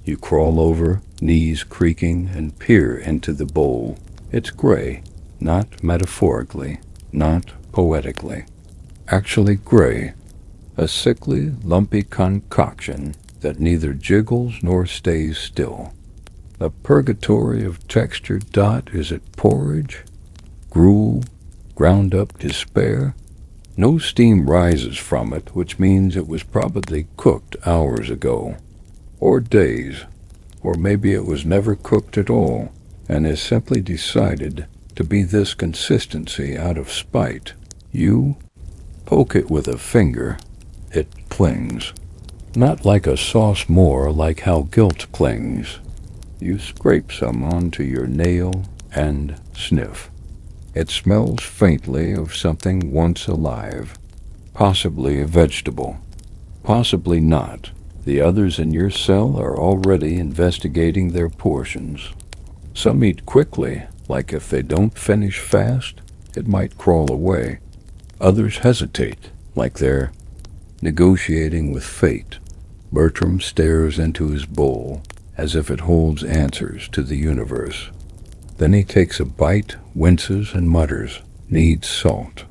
You crawl over, knees creaking, and peer into the bowl. It's gray, not metaphorically, not poetically. Actually gray. A sickly, lumpy concoction that neither jiggles nor stays still. A purgatory of texture Dot. Is it porridge? Gruel? Ground up despair? No steam rises from it, which means it was probably cooked hours ago. Or days. Or maybe it was never cooked at all, and is simply decided to be this consistency out of spite. You poke it with a finger. It clings. Not like a sauce, more like how guilt clings. You scrape some onto your nail and sniff. It smells faintly of something once alive. Possibly a vegetable. Possibly not. The others in your cell are already investigating their portions. Some eat quickly, like if they don't finish fast, it might crawl away. Others hesitate, like they're negotiating with fate. Bertram stares into his bowl, as if it holds answers to the universe. Then he takes a bite, winces, and mutters, "Needs salt."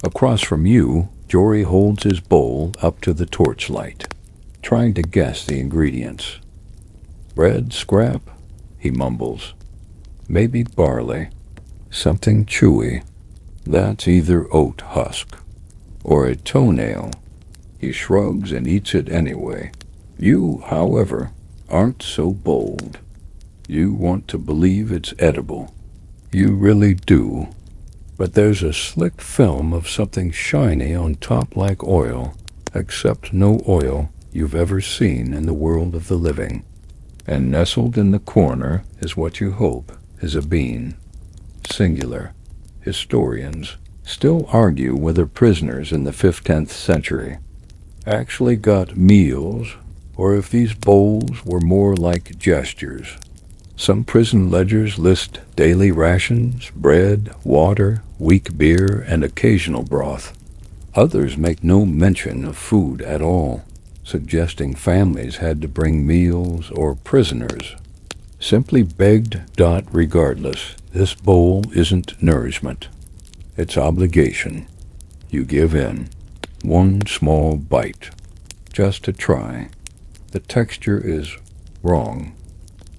Across from you, Jory holds his bowl up to the torchlight, trying to guess the ingredients. "Bread scrap," he mumbles. "Maybe barley. Something chewy. That's either oat husk or a toenail." He shrugs and eats it anyway. You, however, aren't so bold. You want to believe it's edible. You really do. But there's a slick film of something shiny on top like oil, except no oil you've ever seen in the world of the living. And nestled in the corner is what you hope is a bean. Singular. Historians still argue whether prisoners in the 15th century actually got meals, or if these bowls were more like gestures. Some prison ledgers list daily rations, bread, water, weak beer, and occasional broth. Others make no mention of food at all, suggesting families had to bring meals or prisoners simply begged. Regardless, this bowl isn't nourishment. It's obligation. You give in. One small bite. Just to try. The texture is wrong.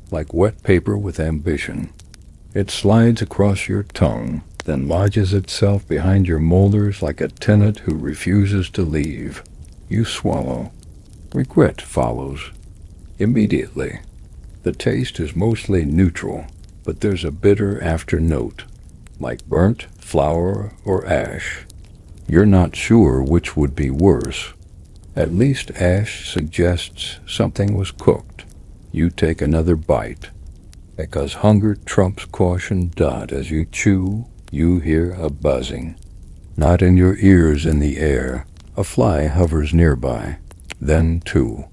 Like wet paper with ambition. It slides across your tongue, then lodges itself behind your molars like a tenant who refuses to leave. You swallow. Regret follows. Immediately. The taste is mostly neutral, but there's a bitter after note. like burnt flour or ash. You're not sure which would be worse. At least ash suggests something was cooked. You take another bite, because hunger trumps caution. As you chew, you hear a buzzing. Not in your ears, in the air. A fly hovers nearby. Then two.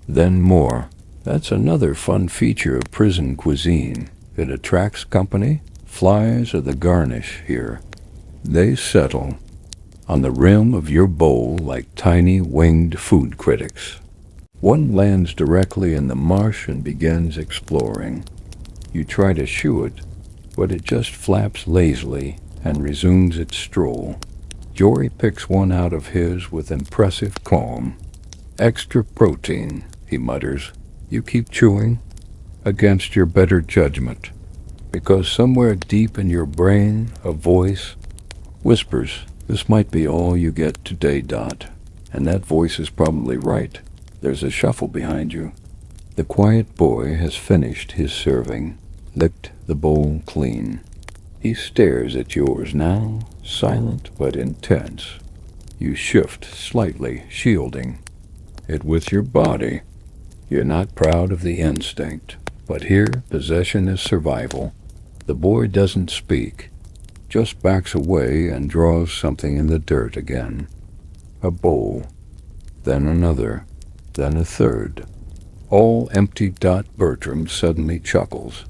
Then more. That's another fun feature of prison cuisine. It attracts company. Flies are the garnish here. They settle on the rim of your bowl like tiny winged food critics. One lands directly in the mush and begins exploring. You try to shoo it, but it just flaps lazily and resumes its stroll. Jory picks one out of his with impressive calm. Extra protein, he mutters. You keep chewing, against your better judgment, because somewhere deep in your brain a voice whispers, "This might be all you get today, Dot." And that voice is probably right. There's a shuffle behind you. The quiet boy has finished his serving, licked the bowl clean. He stares at yours now, silent but intense. You shift slightly, shielding it with your body. You're not proud of the instinct, but here possession is survival. The boy doesn't speak, just backs away and draws something in the dirt again. A bowl, then another, then a third. All empty. Bertram suddenly chuckles.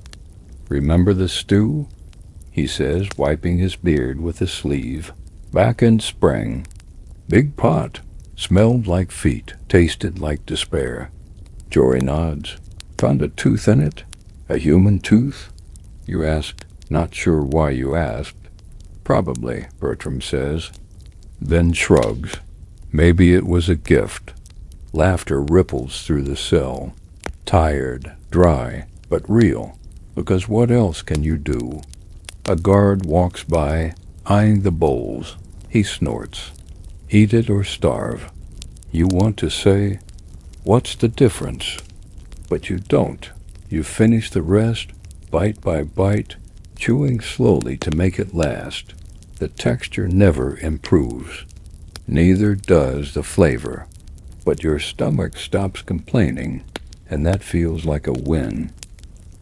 "Remember the stew?" he says, wiping his beard with a sleeve. "Back in spring. Big pot. Smelled like feet, tasted like despair." Jory nods. "Found a tooth in it? A human tooth?" You ask, not sure why you asked. "Probably," Bertram says, then shrugs. "Maybe it was a gift." Laughter ripples through the cell. Tired, dry, but real, because what else can you do? A guard walks by, eyeing the bowls. He snorts. "Eat it or starve." You want to say, "What's the difference?" But you don't. You finish the rest, bite by bite, chewing slowly to make it last. The texture never improves. Neither does the flavor. But your stomach stops complaining, and that feels like a win.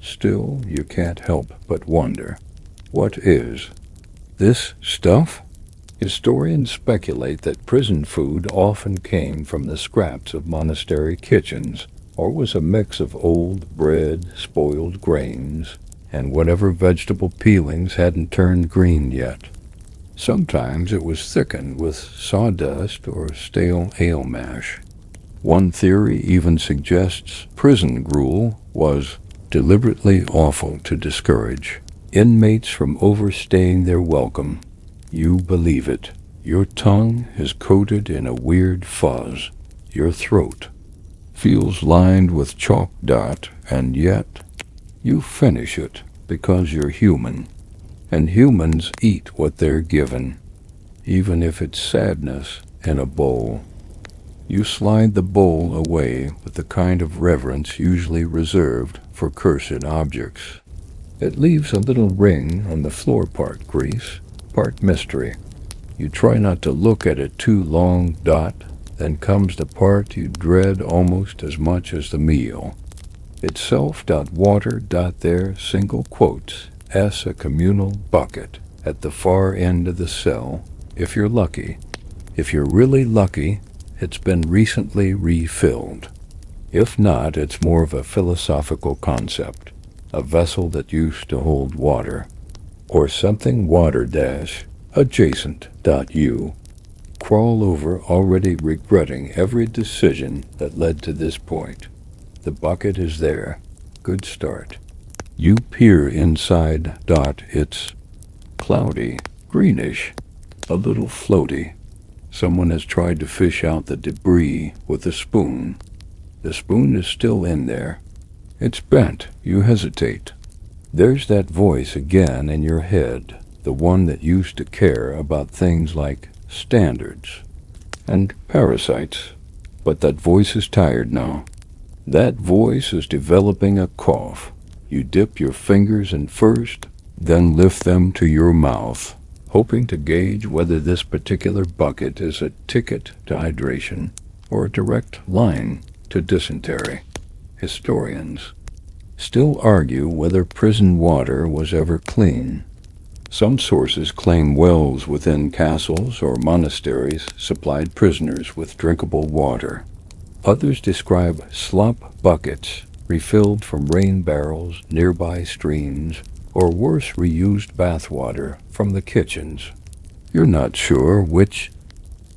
Still, you can't help but wonder, what is this stuff? Historians speculate that prison food often came from the scraps of monastery kitchens, or was a mix of old bread, spoiled grains, and whatever vegetable peelings hadn't turned green yet. Sometimes it was thickened with sawdust or stale ale mash. One theory even suggests prison gruel was deliberately awful to discourage inmates from overstaying their welcome. You believe it. Your tongue is coated in a weird fuzz. Your throat feels lined with chalk. And yet you finish it because you're human, and humans eat what they're given, even if it's sadness in a bowl. You slide the bowl away with the kind of reverence usually reserved for cursed objects. It leaves a little ring on the floor, part grease, part mystery. You try not to look at it too long. Then comes the part you dread almost as much as the meal. Itself. Water. There, single quotes, S a communal bucket at the far end of the cell. If you're lucky. If you're really lucky, it's been recently refilled. If not, it's more of a philosophical concept, a vessel that used to hold water, or something water adjacent. You crawl over, already regretting every decision that led to this point. The bucket is there. Good start. You peer inside. It's cloudy, greenish, a little floaty. Someone has tried to fish out the debris with a spoon. The spoon is still in there. It's bent. You hesitate. There's that voice again in your head, the one that used to care about things like standards and parasites. But that voice is tired now. That voice is developing a cough. You dip your fingers in first, Then lift them to your mouth, hoping to gauge whether this particular bucket is a ticket to hydration or a direct line to dysentery. Historians still argue whether prison water was ever clean. Some sources claim wells within castles or monasteries supplied prisoners with drinkable water. Others describe slop buckets refilled from rain barrels, nearby streams, or worse, reused bathwater from the kitchens. You're not sure which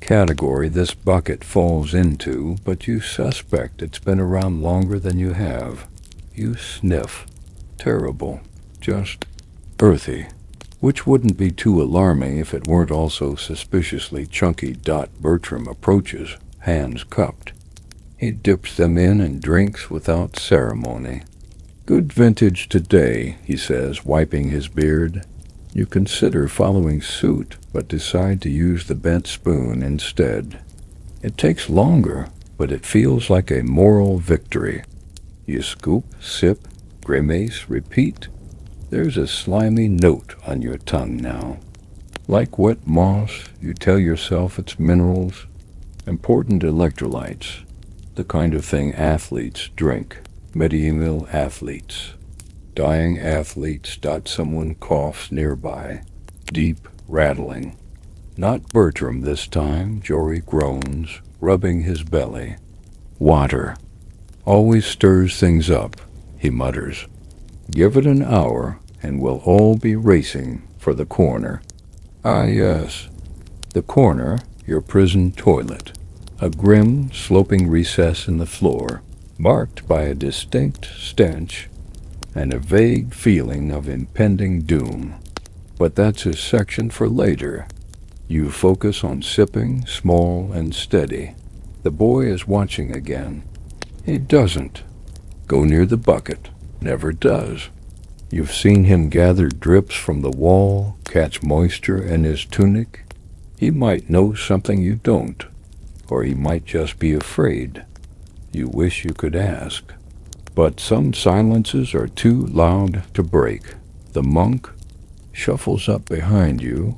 category this bucket falls into, but you suspect it's been around longer than you have. You sniff. Terrible. Just earthy. Which wouldn't be too alarming if it weren't also suspiciously chunky. Bertram approaches, hands cupped. He dips them in and drinks without ceremony. Good vintage today, he says, wiping his beard. You consider following suit, but decide to use the bent spoon instead. It takes longer, but it feels like a moral victory. You scoop, sip, grimace, repeat. There's a slimy note on your tongue now. Like wet moss, you tell yourself it's minerals, important electrolytes, the kind of thing athletes drink, medieval athletes. Dying athletes. Someone coughs nearby, deep, rattling. Not Bertram this time, Jory groans, rubbing his belly. Water. Always stirs things up, he mutters. Give it an hour, and we'll all be racing for the corner. Ah, yes. The corner, your prison toilet. A grim, sloping recess in the floor, marked by a distinct stench and a vague feeling of impending doom. But that's a section for later. You focus on sipping, small and steady. The boy is watching again. He doesn't go near the bucket. Never does. You've seen him gather drips from the wall, catch moisture in his tunic. He might know something you don't, or he might just be afraid. You wish you could ask. But some silences are too loud to break. The monk shuffles up behind you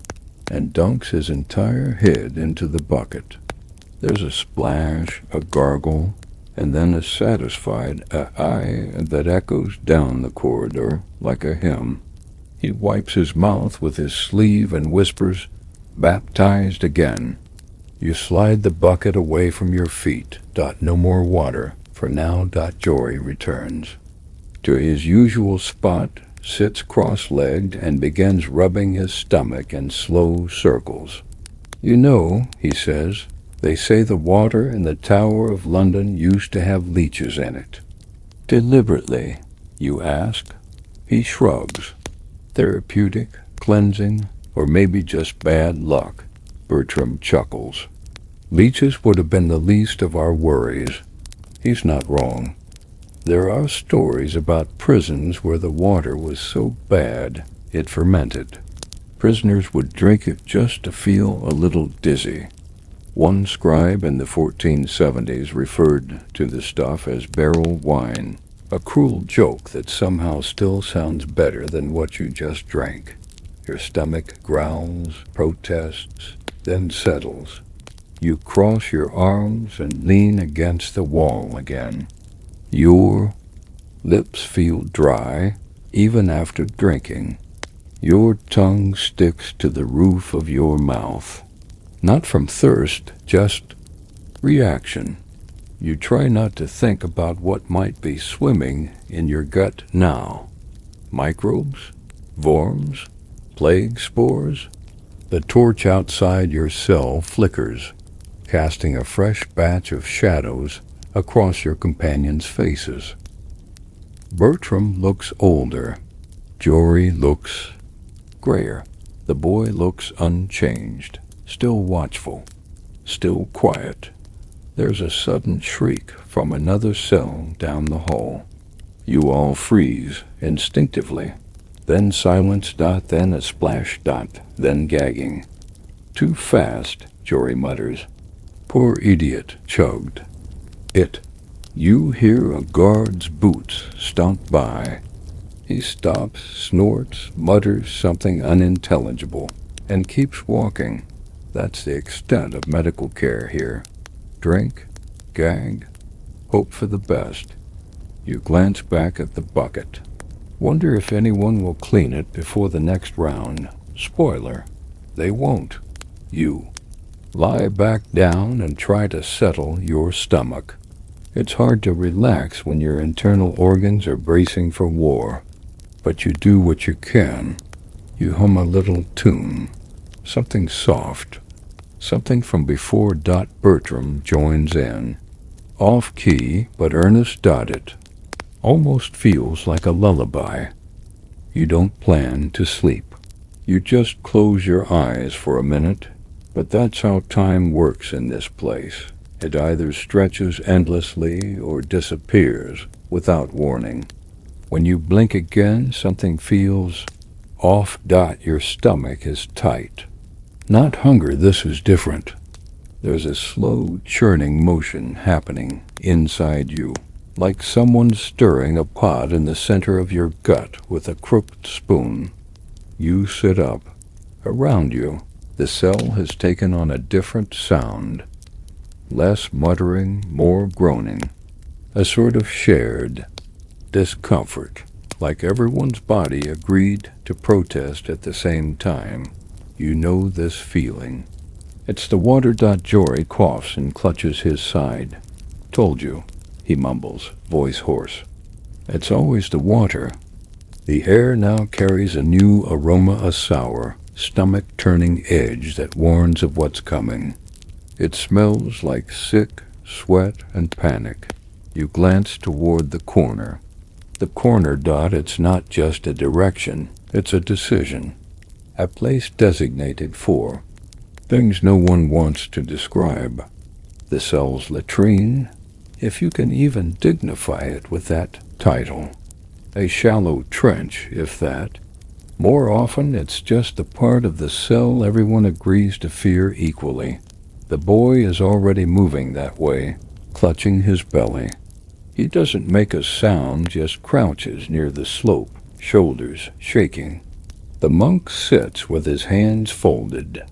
and dunks his entire head into the bucket. There's a splash, a gargle, and then a satisfied "ah-aye" that echoes down the corridor like a hymn. He wipes his mouth with his sleeve and whispers, "Baptized again." You slide the bucket away from your feet. No more water for now. Jory returns to his usual spot, sits cross-legged, and begins rubbing his stomach in slow circles. You know, he says, they say the water in the Tower of London used to have leeches in it. Deliberately, you ask. He shrugs. Therapeutic, cleansing, or maybe just bad luck. Bertram chuckles. Leeches would have been the least of our worries. He's not wrong. There are stories about prisons where the water was so bad it fermented. Prisoners would drink it just to feel a little dizzy. One scribe in the 1470s referred to the stuff as barrel wine, a cruel joke that somehow still sounds better than what you just drank. Your stomach growls, protests, then settles. You cross your arms and lean against the wall again. Your lips feel dry, even after drinking. Your tongue sticks to the roof of your mouth. Not from thirst, just reaction. You try not to think about what might be swimming in your gut now. Microbes? Worms? Plague spores? The torch outside your cell flickers, casting a fresh batch of shadows across your companions' faces. Bertram looks older. Jory looks grayer. The boy looks unchanged, still watchful, still quiet. There's a sudden shriek from another cell down the hall. You all freeze instinctively. Then silence. Then a splash. Then gagging. Too fast, Jory mutters. Poor idiot, chugged. You hear a guard's boots stomp by. He stops, snorts, mutters something unintelligible, and keeps walking. That's the extent of medical care here. Drink, gag, hope for the best. You glance back at the bucket. Wonder if anyone will clean it before the next round. Spoiler, they won't. You lie back down and try to settle your stomach. It's hard to relax when your internal organs are bracing for war. But you do what you can. You hum a little tune, something soft, something from before Bertram joins in. Off-key, but Ernest it. Almost feels like a lullaby. You don't plan to sleep. You just close your eyes for a minute, but that's how time works in this place. It either stretches endlessly or disappears without warning. When you blink again, something feels off. Your stomach is tight. Not hunger, this is different. There's a slow churning motion happening inside you, like someone stirring a pot in the center of your gut with a crooked spoon. You sit up. Around you, the cell has taken on a different sound. Less muttering, more groaning. A sort of shared discomfort, like everyone's body agreed to protest at the same time. You know this feeling. It's the water. Jory coughs and clutches his side. Told you, he mumbles, voice hoarse. It's always the water. The air now carries a new aroma, a sour, stomach-turning edge that warns of what's coming. It smells like sick, sweat, and panic. You glance toward the corner. The corner. It's not just a direction, it's a decision. A place designated for things no one wants to describe. The cell's latrine, if you can even dignify it with that title. A shallow trench, if that. More often, it's just the part of the cell everyone agrees to fear equally. The boy is already moving that way, clutching his belly. He doesn't make a sound, just crouches near the slope, shoulders shaking. The monk sits with his hands folded,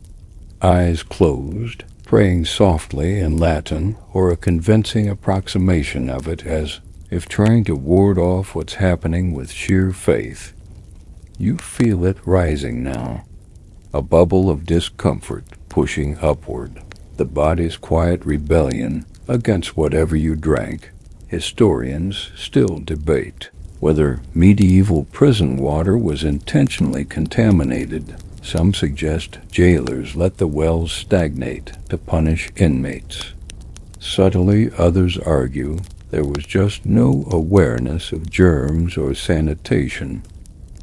eyes closed, praying softly in Latin or a convincing approximation of it, as if trying to ward off what's happening with sheer faith. You feel it rising now, a bubble of discomfort pushing upward, the body's quiet rebellion against whatever you drank. Historians still debate whether medieval prison water was intentionally contaminated. Some suggest jailers let the wells stagnate to punish inmates. Subtly, others argue there was just no awareness of germs or sanitation.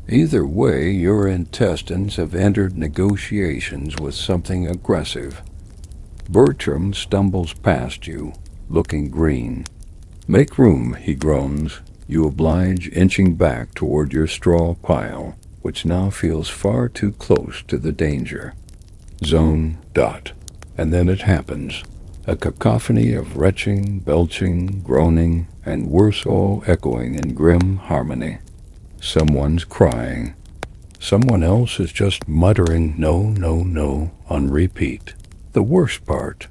Either way, your intestines have entered negotiations with something aggressive. Bertram stumbles past you, looking green. Make room, he groans. You oblige, inching back toward your straw pile, which now feels far too close to the danger zone. And then it happens. A cacophony of retching, belching, groaning, and worse, all echoing in grim harmony. Someone's crying. Someone else is just muttering no, no, no on repeat. The worst part,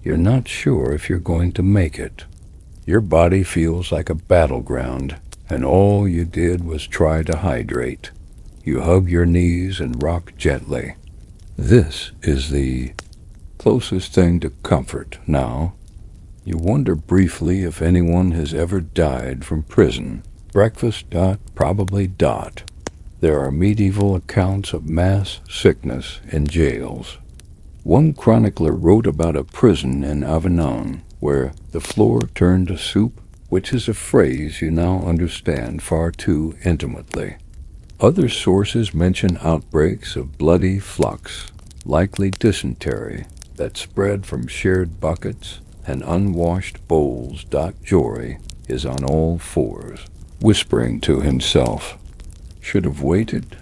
you're not sure if you're going to make it. Your body feels like a battleground, and all you did was try to hydrate. You hug your knees and rock gently. This is the closest thing to comfort now. You wonder briefly if anyone has ever died from prison. Breakfast. Probably. There are medieval accounts of mass sickness in jails. One chronicler wrote about a prison in Avignon where the floor turned to soup, which is a phrase you now understand far too intimately. Other sources mention outbreaks of bloody flux, likely dysentery, that spread from shared buckets and unwashed bowls. Jory is on all fours, whispering to himself, should have waited,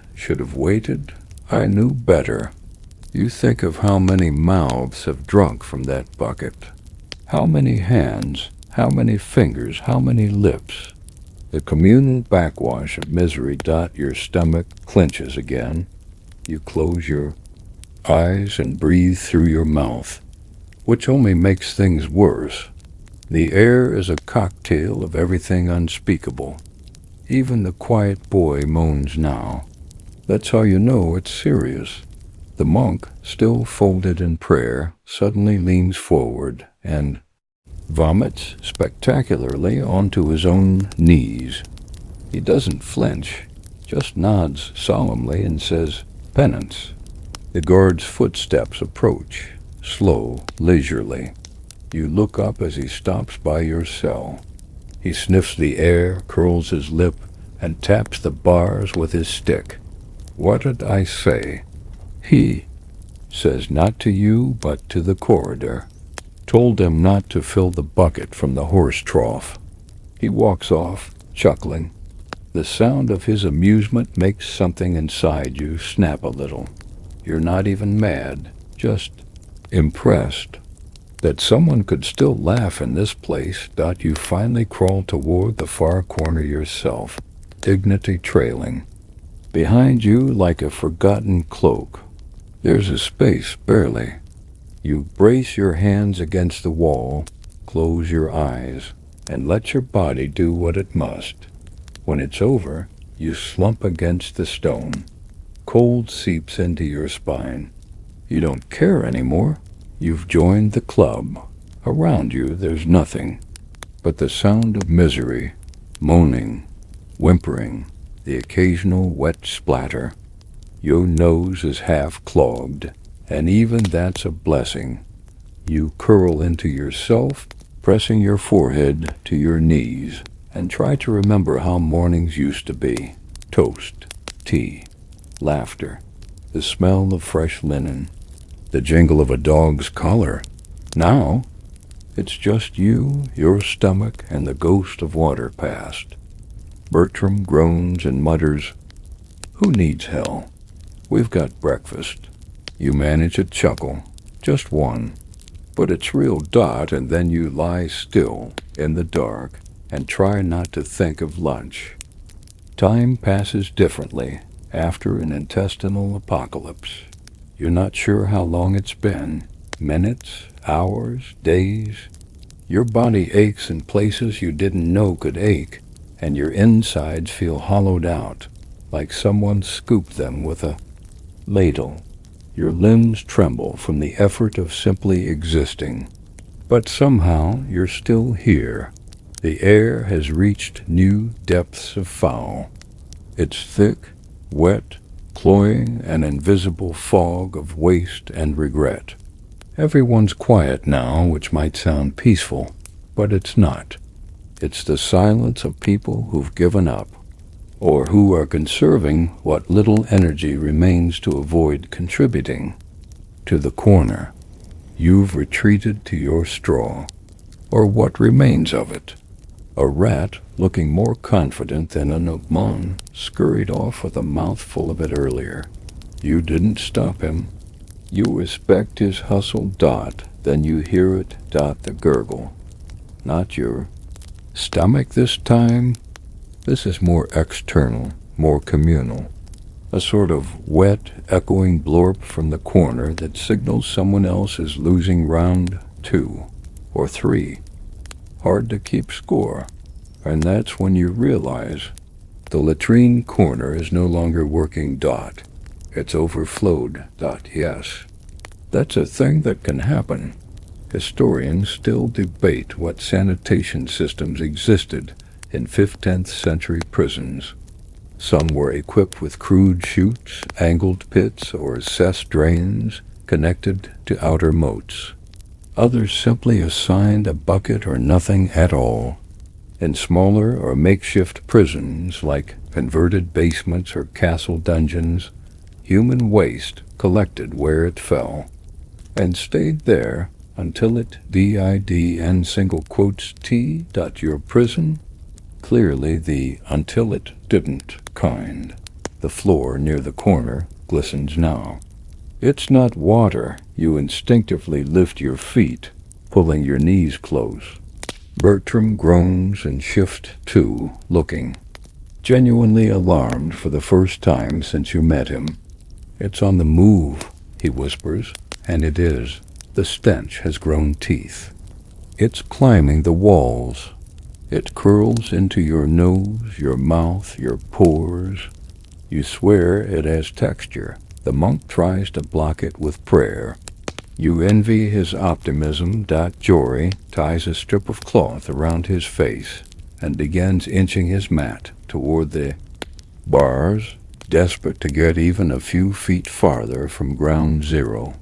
I knew better. You think of how many mouths have drunk from that bucket. How many hands, how many fingers, how many lips. The communal backwash of misery. Your stomach clenches again. You close your eyes and breathe through your mouth, which only makes things worse. The air is a cocktail of everything unspeakable. Even the quiet boy moans now. That's how you know it's serious. The monk, still folded in prayer, suddenly leans forward and vomits spectacularly onto his own knees. He doesn't flinch, just nods solemnly and says, "Penance." The guard's footsteps approach, slow, leisurely. You look up as he stops by your cell. He sniffs the air, curls his lip, and taps the bars with his stick. "What did I say?" He says, not to you, but to the corridor. Told him not to fill the bucket from the horse trough. He walks off, chuckling. The sound of his amusement makes something inside you snap a little. You're not even mad, just impressed that someone could still laugh in this place. You finally crawl toward the far corner yourself, dignity trailing. Behind you, like a forgotten cloak, there's a space, barely. You brace your hands against the wall, close your eyes, and let your body do what it must. When it's over, you slump against the stone. Cold seeps into your spine. You don't care anymore. You've joined the club. Around you, there's nothing but the sound of misery, moaning, whimpering, the occasional wet splatter. Your nose is half clogged, and even that's a blessing. You curl into yourself, pressing your forehead to your knees, and try to remember how mornings used to be. Toast, tea, laughter, the smell of fresh linen, the jingle of a dog's collar. Now, it's just you, your stomach, and the ghost of water past. Bertram groans and mutters, "Who needs hell? We've got breakfast." You manage a chuckle, just one, but it's real. And then you lie still in the dark and try not to think of lunch. Time passes differently after an intestinal apocalypse. You're not sure how long it's been. Minutes, hours, days. Your body aches in places you didn't know could ache, and your insides feel hollowed out, like someone scooped them with a ladle. Your limbs tremble from the effort of simply existing. But somehow you're still here. The air has reached new depths of foul. It's thick, wet, cloying, an invisible fog of waste and regret. Everyone's quiet now, which might sound peaceful, but it's not. It's the silence of people who've given up, or who are conserving what little energy remains to avoid contributing. To the corner, you've retreated to your straw, or what remains of it. A rat, looking more confident than an Uckman, scurried off with a mouthful of it earlier. You didn't stop him. You respect his hustle. Then you hear it. The gurgle. Not your stomach this time. This is more external, more communal. A sort of wet, echoing blorp from the corner that signals someone else is losing round 2 or 3. Hard to keep score, and that's when you realize the latrine corner is no longer working. It's overflowed. Yes, that's a thing that can happen. Historians still debate what sanitation systems existed in 15th century prisons. Some were equipped with crude chutes, angled pits, or cess drains connected to outer moats. Others simply assigned a bucket or nothing at all. In smaller or makeshift prisons like converted basements or castle dungeons, human waste collected where it fell and stayed there until it did your prison. Clearly the "until it didn't" kind. The floor near the corner glistens now. It's not water. You instinctively lift your feet, pulling your knees close. Bertram groans and shifts too, looking genuinely alarmed for the first time since you met him. "It's on the move," he whispers, and it is. The stench has grown teeth. It's climbing the walls. It curls into your nose, your mouth, your pores. You swear it has texture. The monk tries to block it with prayer. You envy his optimism. Jory ties a strip of cloth around his face and begins inching his mat toward the bars, desperate to get even a few feet farther from ground zero.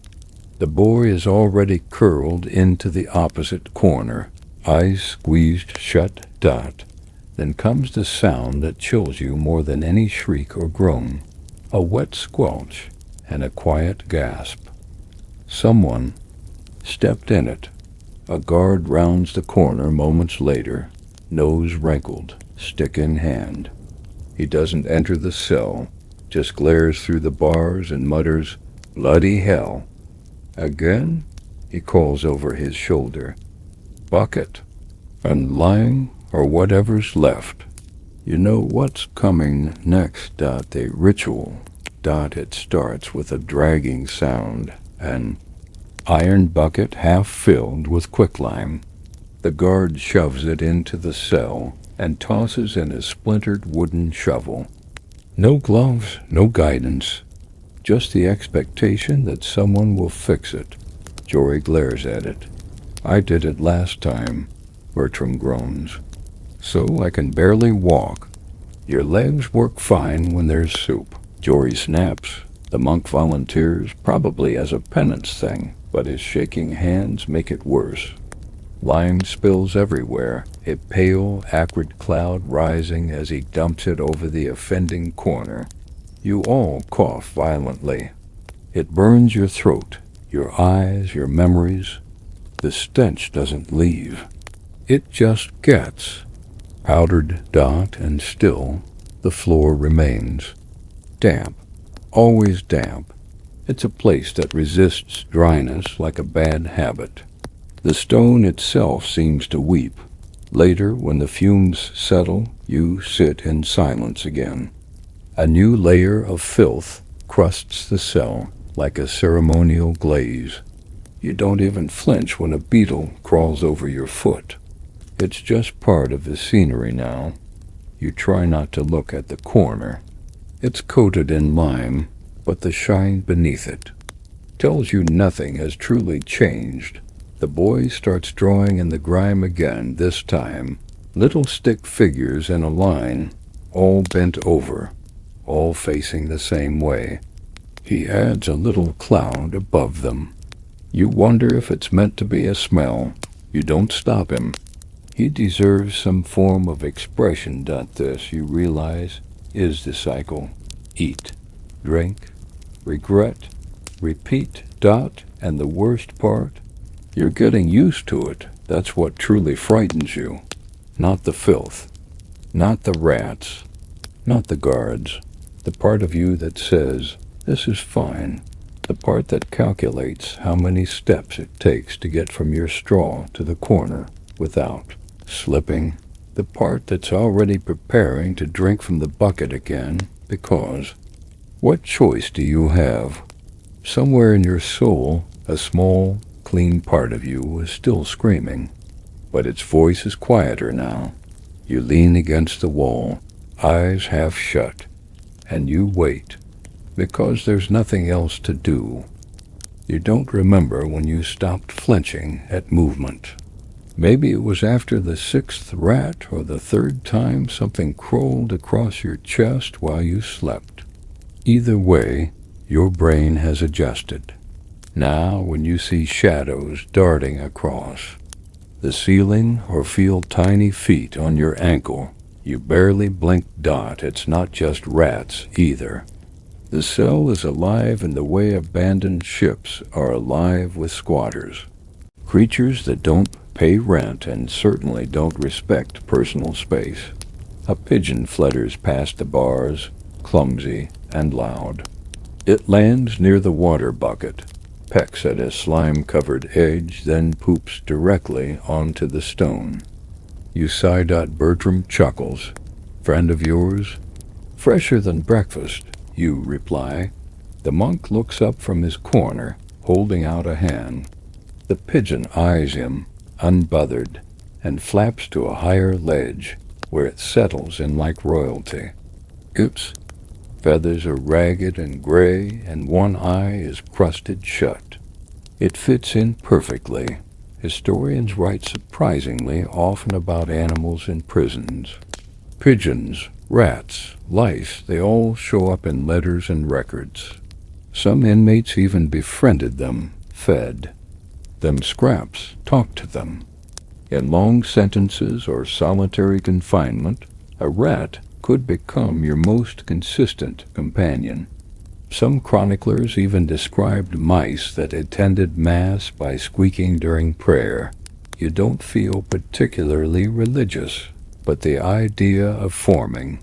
The boy is already curled into the opposite corner, eyes squeezed shut. Then comes the sound that chills you more than any shriek or groan, a wet squelch and a quiet gasp. Someone stepped in it. A guard rounds the corner moments later, nose wrinkled, stick in hand. He doesn't enter the cell, just glares through the bars and mutters, "Bloody hell." "Again?" he calls over his shoulder. "Bucket. And lying, or whatever's left. You know what's coming next. The ritual. It starts with a dragging sound, an iron bucket half filled with quicklime. The guard shoves it into the cell and tosses in a splintered wooden shovel. No gloves, no guidance, just the expectation that someone will fix it. Jory glares at it. "I did it last time," Bertram groans. "So I can barely walk." "Your legs work fine when there's soup." Jory snaps. The monk volunteers, probably as a penance thing, but his shaking hands make it worse. Lime spills everywhere, a pale, acrid cloud rising as he dumps it over the offending corner. You all cough violently. It burns your throat, your eyes, your memories. The stench doesn't leave. It just gets. Powdered and still, the floor remains. Damp, always damp. It's a place that resists dryness like a bad habit. The stone itself seems to weep. Later, when the fumes settle, you sit in silence again. A new layer of filth crusts the cell like a ceremonial glaze. You don't even flinch when a beetle crawls over your foot. It's just part of the scenery now. You try not to look at the corner. It's coated in lime, but the shine beneath it tells you nothing has truly changed. The boy starts drawing in the grime again, this time. Little stick figures in a line, all bent over, all facing the same way. He adds a little cloud above them. You wonder if it's meant to be a smell. You don't stop him. He deserves some form of expression. This, you realize, is the cycle. Eat, drink, regret, repeat. And the worst part, you're getting used to it. That's what truly frightens you. Not the filth, not the rats, not the guards. The part of you that says, "This is fine." The part that calculates how many steps it takes to get from your straw to the corner without slipping. The part that's already preparing to drink from the bucket again because what choice do you have? Somewhere in your soul, a small, clean part of you is still screaming, but its voice is quieter now. You lean against the wall, eyes half shut, and you wait, because there's nothing else to do. You don't remember when you stopped flinching at movement. Maybe it was after the 6th rat or the 3rd time something crawled across your chest while you slept. Either way, your brain has adjusted. Now, when you see shadows darting across the ceiling or feel tiny feet on your ankle, you barely blink. It's not just rats either. The cell is alive in the way abandoned ships are alive with squatters. Creatures that don't pay rent and certainly don't respect personal space. A pigeon flutters past the bars, clumsy and loud. It lands near the water bucket, pecks at a slime-covered edge, then poops directly onto the stone. You sigh. Bertram chuckles. Friend of yours? Fresher than breakfast, you reply. The monk looks up from his corner, holding out a hand. The pigeon eyes him, unbothered, and flaps to a higher ledge, where it settles in like royalty. Its feathers are ragged and gray, and one eye is crusted shut. It fits in perfectly. Historians write surprisingly often about animals in prisons. Pigeons, rats, lice, they all show up in letters and records. Some inmates even befriended them, fed them scraps, talked to them. In long sentences or solitary confinement, a rat could become your most consistent companion. Some chroniclers even described mice that attended Mass by squeaking during prayer. You don't feel particularly religious, but the idea of forming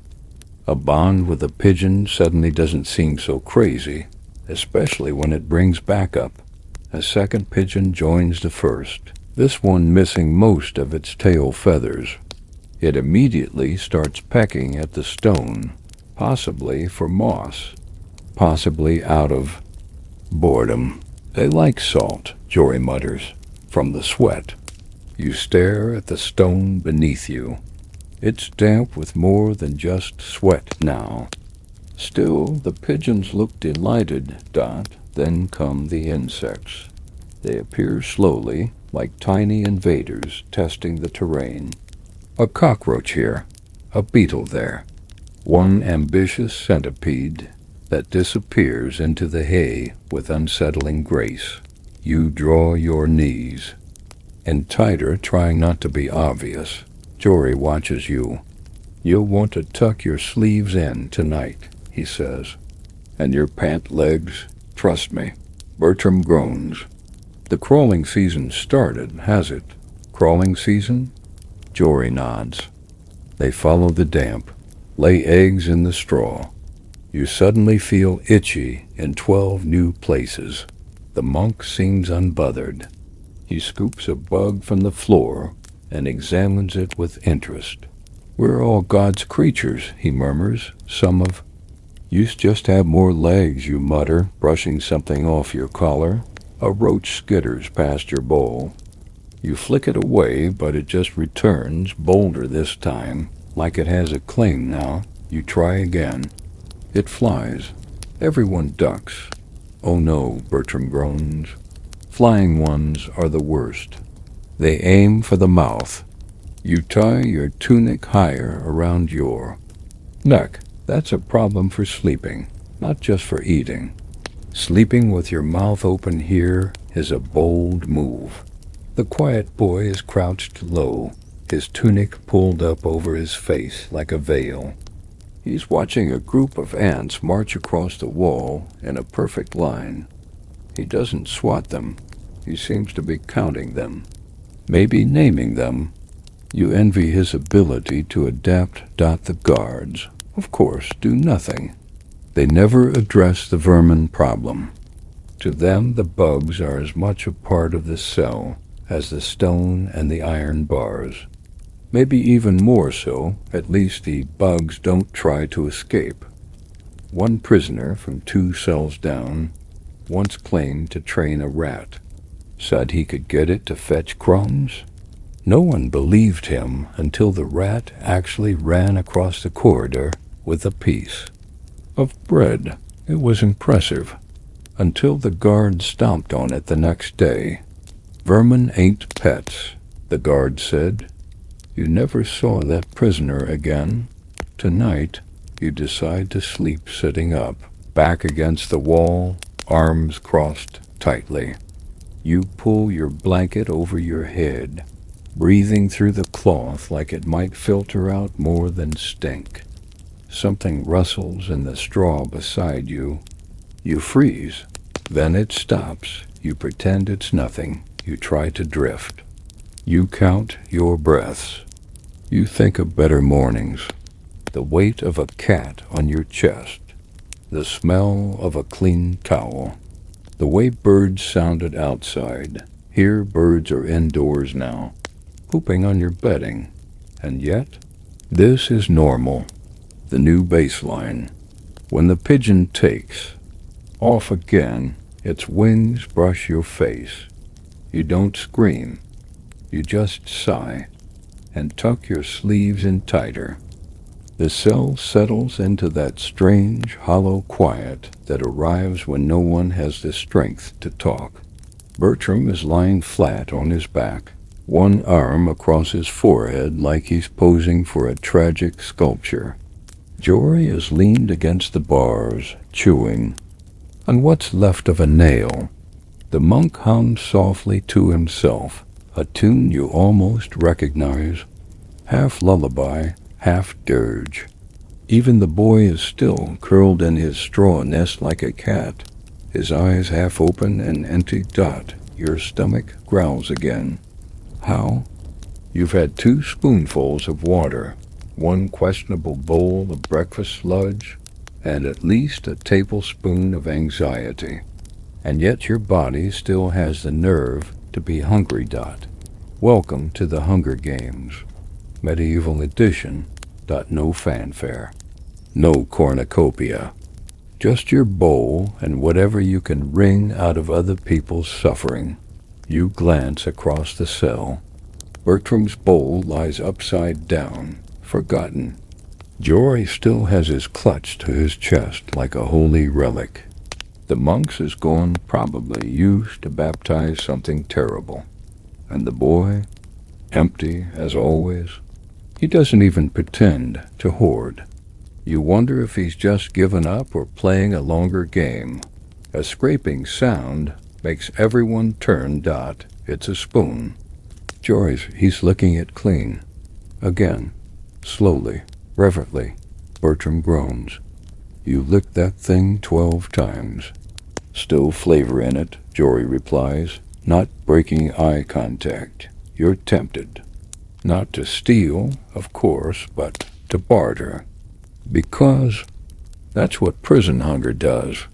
a bond with a pigeon suddenly doesn't seem so crazy, especially when it brings backup. A second pigeon joins the first, this one missing most of its tail feathers. It immediately starts pecking at the stone, possibly for moss, possibly out of boredom. They like salt, Jory mutters, from the sweat. You stare at the stone beneath you. It's damp with more than just sweat now. Still, the pigeons look delighted. Then come the insects. They appear slowly, like tiny invaders testing the terrain. A cockroach here, a beetle there, one ambitious centipede that disappears into the hay with unsettling grace. You draw your knees, and tighter, trying not to be obvious. Jory watches you. You'll want to tuck your sleeves in tonight, he says. And your pant legs, trust me. Bertram groans. The crawling season started, has it? Crawling season? Jory nods. They follow the damp, lay eggs in the straw. You suddenly feel itchy in 12 new places. The monk seems unbothered. He scoops a bug from the floor and examines it with interest. We're all God's creatures, he murmurs. Some of you just have more legs, you mutter, brushing something off your collar. A roach skitters past your bowl. You flick it away, but it just returns, bolder this time, like it has a claim now. You try again. It flies. Everyone ducks. Oh no, Bertram groans. Flying ones are the worst. They aim for the mouth. You tie your tunic higher around your neck. That's a problem for sleeping, not just for eating. Sleeping with your mouth open here is a bold move. The quiet boy is crouched low, his tunic pulled up over his face like a veil. He's watching a group of ants march across the wall in a perfect line. He doesn't swat them. He seems to be counting them, maybe naming them. You envy his ability to adapt. The guards, of course, do nothing. They never address the vermin problem. To them, the bugs are as much a part of the cell as the stone and the iron bars. Maybe even more so. At least the bugs don't try to escape. One prisoner from 2 cells down once claimed to train a rat. Said he could get it to fetch crumbs. No one believed him until the rat actually ran across the corridor with a piece of bread. It was impressive, until the guard stomped on it the next day. Vermin ain't pets, the guard said. You never saw that prisoner again. Tonight, you decide to sleep sitting up, back against the wall, arms crossed tightly. You pull your blanket over your head, breathing through the cloth like it might filter out more than stink. Something rustles in the straw beside you. You freeze. Then it stops. You pretend it's nothing. You try to drift. You count your breaths. You think of better mornings. The weight of a cat on your chest. The smell of a clean towel. The way birds sounded outside. Here birds are indoors now, pooping on your bedding. And yet, this is normal, the new baseline. When the pigeon takes off again, its wings brush your face. You don't scream, you just sigh and tuck your sleeves in tighter. The cell settles into that strange, hollow quiet that arrives when no one has the strength to talk. Bertram is lying flat on his back, one arm across his forehead like he's posing for a tragic sculpture. Jory is leaned against the bars, chewing on what's left of a nail. The monk hums softly to himself, a tune you almost recognize, half lullaby, half dirge. Even the boy is still curled in his straw nest like a cat, his eyes half open and empty. Your stomach growls again. How? You've had 2 spoonfuls of water, 1 questionable bowl of breakfast sludge, and at least a tablespoon of anxiety. And yet your body still has the nerve to be hungry. Welcome to the Hunger Games, Medieval Edition. No fanfare, no cornucopia, just your bowl and whatever you can wring out of other people's suffering. You glance across the cell. Bertram's bowl lies upside down, forgotten. Jory still has his clutch to his chest like a holy relic. The monk's is gone, probably used to baptize something terrible. And the boy, empty as always. He doesn't even pretend to hoard. You wonder if he's just given up or playing a longer game. A scraping sound makes everyone turn. It's a spoon. He's licking it clean. Again, slowly, reverently, Bertram groans. You licked that thing 12 times. Still flavor in it, Jory replies, not breaking eye contact. You're tempted. Not to steal, of course, but to barter. Because that's what prison hunger does.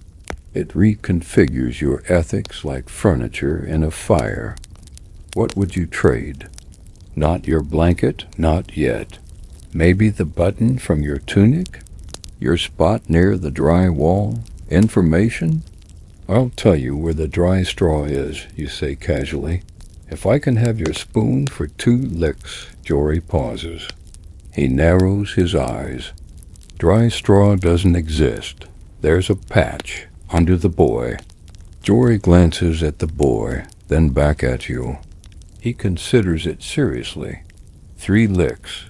It reconfigures your ethics like furniture in a fire. What would you trade? Not your blanket, not yet. Maybe the button from your tunic? Your spot near the dry wall? Information? I'll tell you where the dry straw is, you say casually. If I can have your spoon for 2 licks. Jory pauses. He narrows his eyes. Dry straw doesn't exist. There's a patch under the boy. Jory glances at the boy, then back at you. He considers it seriously. 3 licks.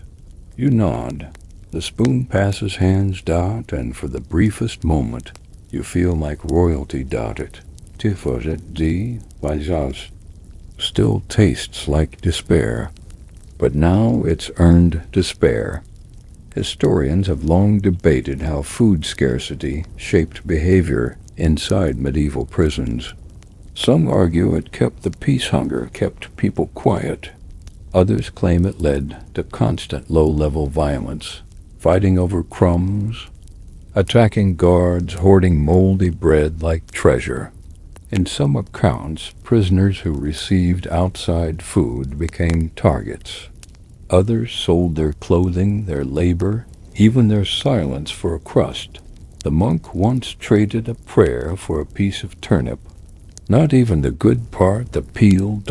You nod. The spoon passes hands. And for the briefest moment, you feel like royalty. It. Tifoset d. Vizaz. Still tastes like despair. But now it's earned despair. Historians have long debated how food scarcity shaped behavior inside medieval prisons. Some argue it kept the peace hunger, kept people quiet. Others claim it led to constant low-level violence, fighting over crumbs, attacking guards, hoarding moldy bread like treasure. In some accounts, prisoners who received outside food became targets. Others sold their clothing, their labor, even their silence for a crust. The monk once traded a prayer for a piece of turnip. Not even the good part, the peel.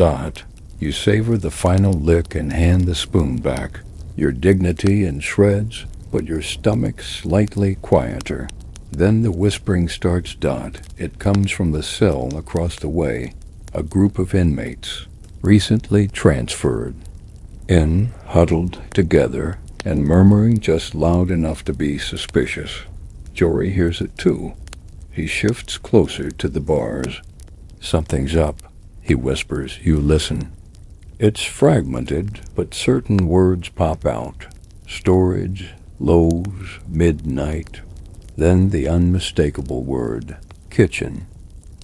You savor the final lick and hand the spoon back. Your dignity in shreds, but your stomach slightly quieter. Then the whispering starts. It comes from the cell across the way, a group of inmates, recently transferred, huddled together, and murmuring just loud enough to be suspicious. Jory hears it too. He shifts closer to the bars. Something's up, he whispers. You listen. It's fragmented, but certain words pop out. Storage, loaves, midnight. Then the unmistakable word, kitchen.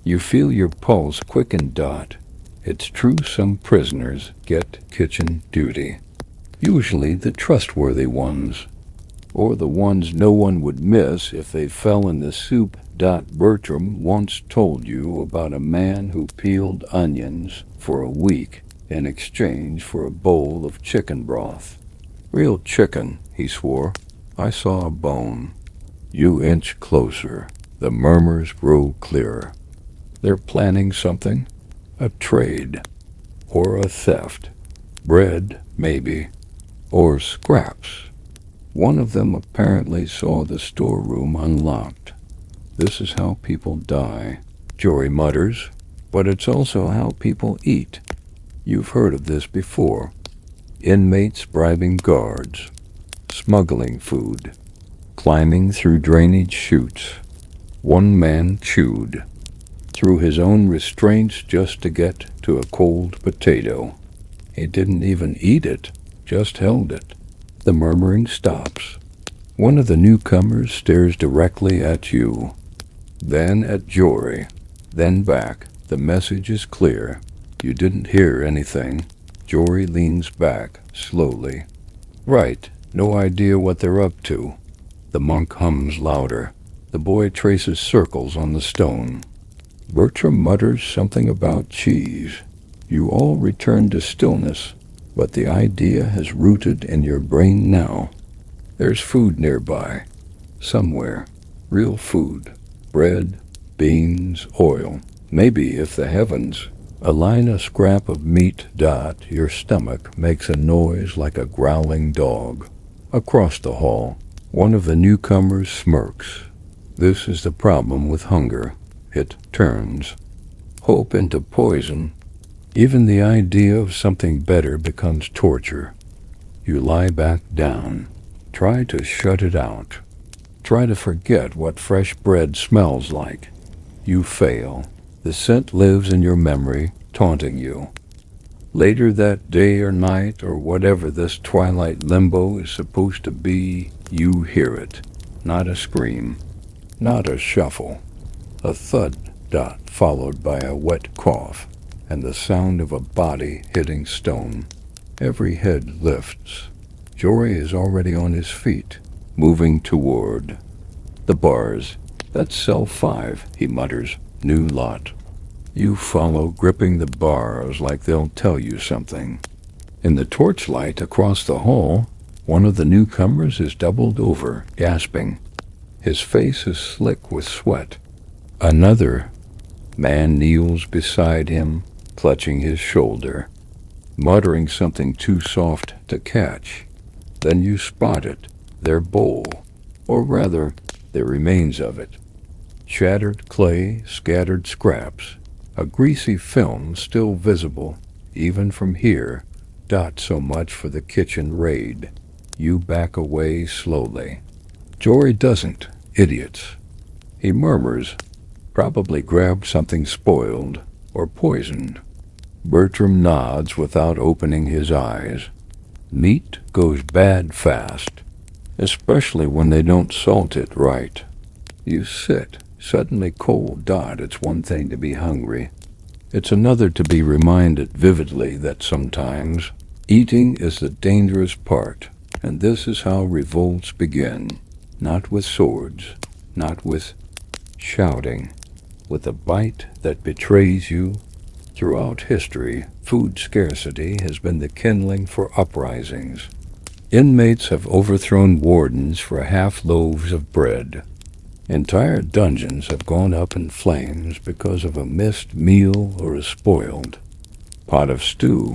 You feel your pulse quicken. It's true some prisoners get kitchen duty. Usually the trustworthy ones, or the ones no one would miss if they fell in the soup. Bertram once told you about a man who peeled onions for a week in exchange for a bowl of chicken broth. Real chicken, he swore. I saw a bone. You inch closer. The murmurs grow clearer. They're planning something? A trade. Or a theft. Bread, maybe. Or scraps. One of them apparently saw the storeroom unlocked. This is how people die, Jory mutters, but it's also how people eat. You've heard of this before. Inmates bribing guards, smuggling food, climbing through drainage chutes. One man chewed through his own restraints just to get to a cold potato. He didn't even eat it, just held it. The murmuring stops. One of the newcomers stares directly at you, then at Jory, then back. The message is clear. You didn't hear anything. Jory leans back, slowly. Right, no idea what they're up to. The monk hums louder. The boy traces circles on the stone. Bertram mutters something about cheese. You all return to stillness, but the idea has rooted in your brain now. There's food nearby, somewhere. Real food. Bread, beans, oil. Maybe, if the heavens align a scrap of meat, your stomach makes a noise like a growling dog. Across the hall, one of the newcomers smirks. This is the problem with hunger. It turns hope into poison. Even the idea of something better becomes torture. You lie back down. Try to shut it out. Try to forget what fresh bread smells like. You fail. The scent lives in your memory, taunting you. Later that day or night or whatever this twilight limbo is supposed to be, you hear it. Not a scream. Not a shuffle. A thud, followed by a wet cough, and the sound of a body hitting stone. Every head lifts. Jory is already on his feet, moving toward the bars. That's cell 5, he mutters. New lot. You follow, gripping the bars like they'll tell you something. In the torchlight across the hall, one of the newcomers is doubled over, gasping. His face is slick with sweat. Another man kneels beside him, clutching his shoulder, muttering something too soft to catch. Then you spot it, their bowl, or rather, the remains of it. Shattered clay, scattered scraps, a greasy film still visible, even from here. So much for the kitchen raid. You back away slowly. Jory doesn't. Idiots. He murmurs, probably grabbed something spoiled or poisoned. Bertram nods without opening his eyes. Meat goes bad fast, especially when they don't salt it right. You sit, suddenly cold. It's one thing to be hungry. It's another to be reminded vividly that sometimes eating is the dangerous part, and this is how revolts begin. Not with swords, not with shouting, with a bite that betrays you. Throughout history, food scarcity has been the kindling for uprisings. Inmates have overthrown wardens for half loaves of bread. Entire dungeons have gone up in flames because of a missed meal or a spoiled pot of stew.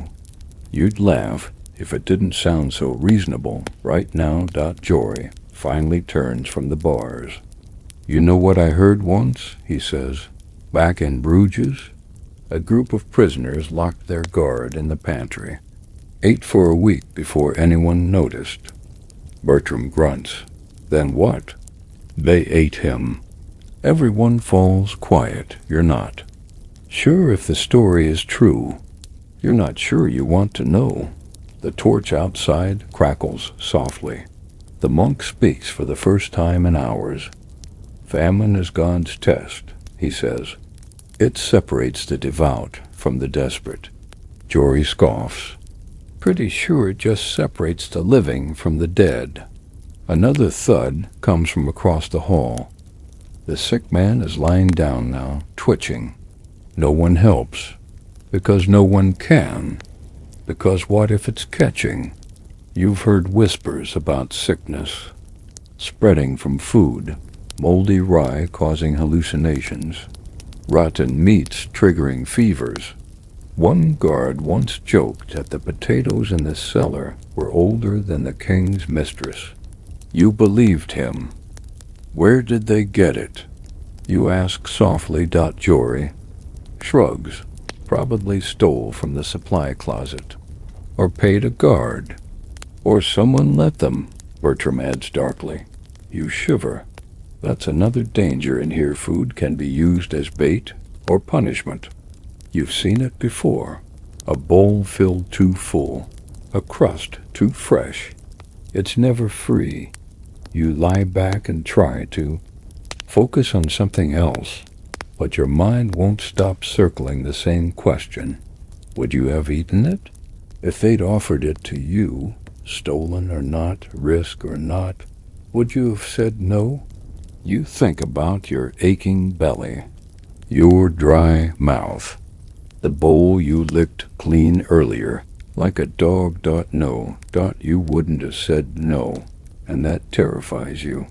You'd laugh if it didn't sound so reasonable. Right now, Jory finally turns from the bars. You know what I heard once, he says. Back in Bruges, a group of prisoners locked their guard in the pantry. Ate for a week before anyone noticed. Bertram grunts. Then what? They ate him. Everyone falls quiet. You're not sure if the story is true. You're not sure you want to know. The torch outside crackles softly. The monk speaks for the first time in hours. Famine is God's test, he says. It separates the devout from the desperate. Jory scoffs. Pretty sure it just separates the living from the dead. Another thud comes from across the hall. The sick man is lying down now, twitching. No one helps. Because no one can. Because what if it's catching? You've heard whispers about sickness spreading from food, moldy rye causing hallucinations, rotten meats triggering fevers. One guard once joked that the potatoes in the cellar were older than the king's mistress. You believed him. Where did they get it? You ask softly. Jory shrugs. Probably stole from the supply closet. Or paid a guard. Or someone let them, Bertram adds darkly. You shiver. That's another danger in here. Food can be used as bait or punishment. You've seen it before. A bowl filled too full. A crust too fresh. It's never free. You lie back and try to focus on something else, but your mind won't stop circling the same question. Would you have eaten it? If they'd offered it to you, stolen or not, risk or not, would you have said no? You think about your aching belly, your dry mouth, the bowl you licked clean earlier, like a dog. No. You wouldn't have said no, and that terrifies you.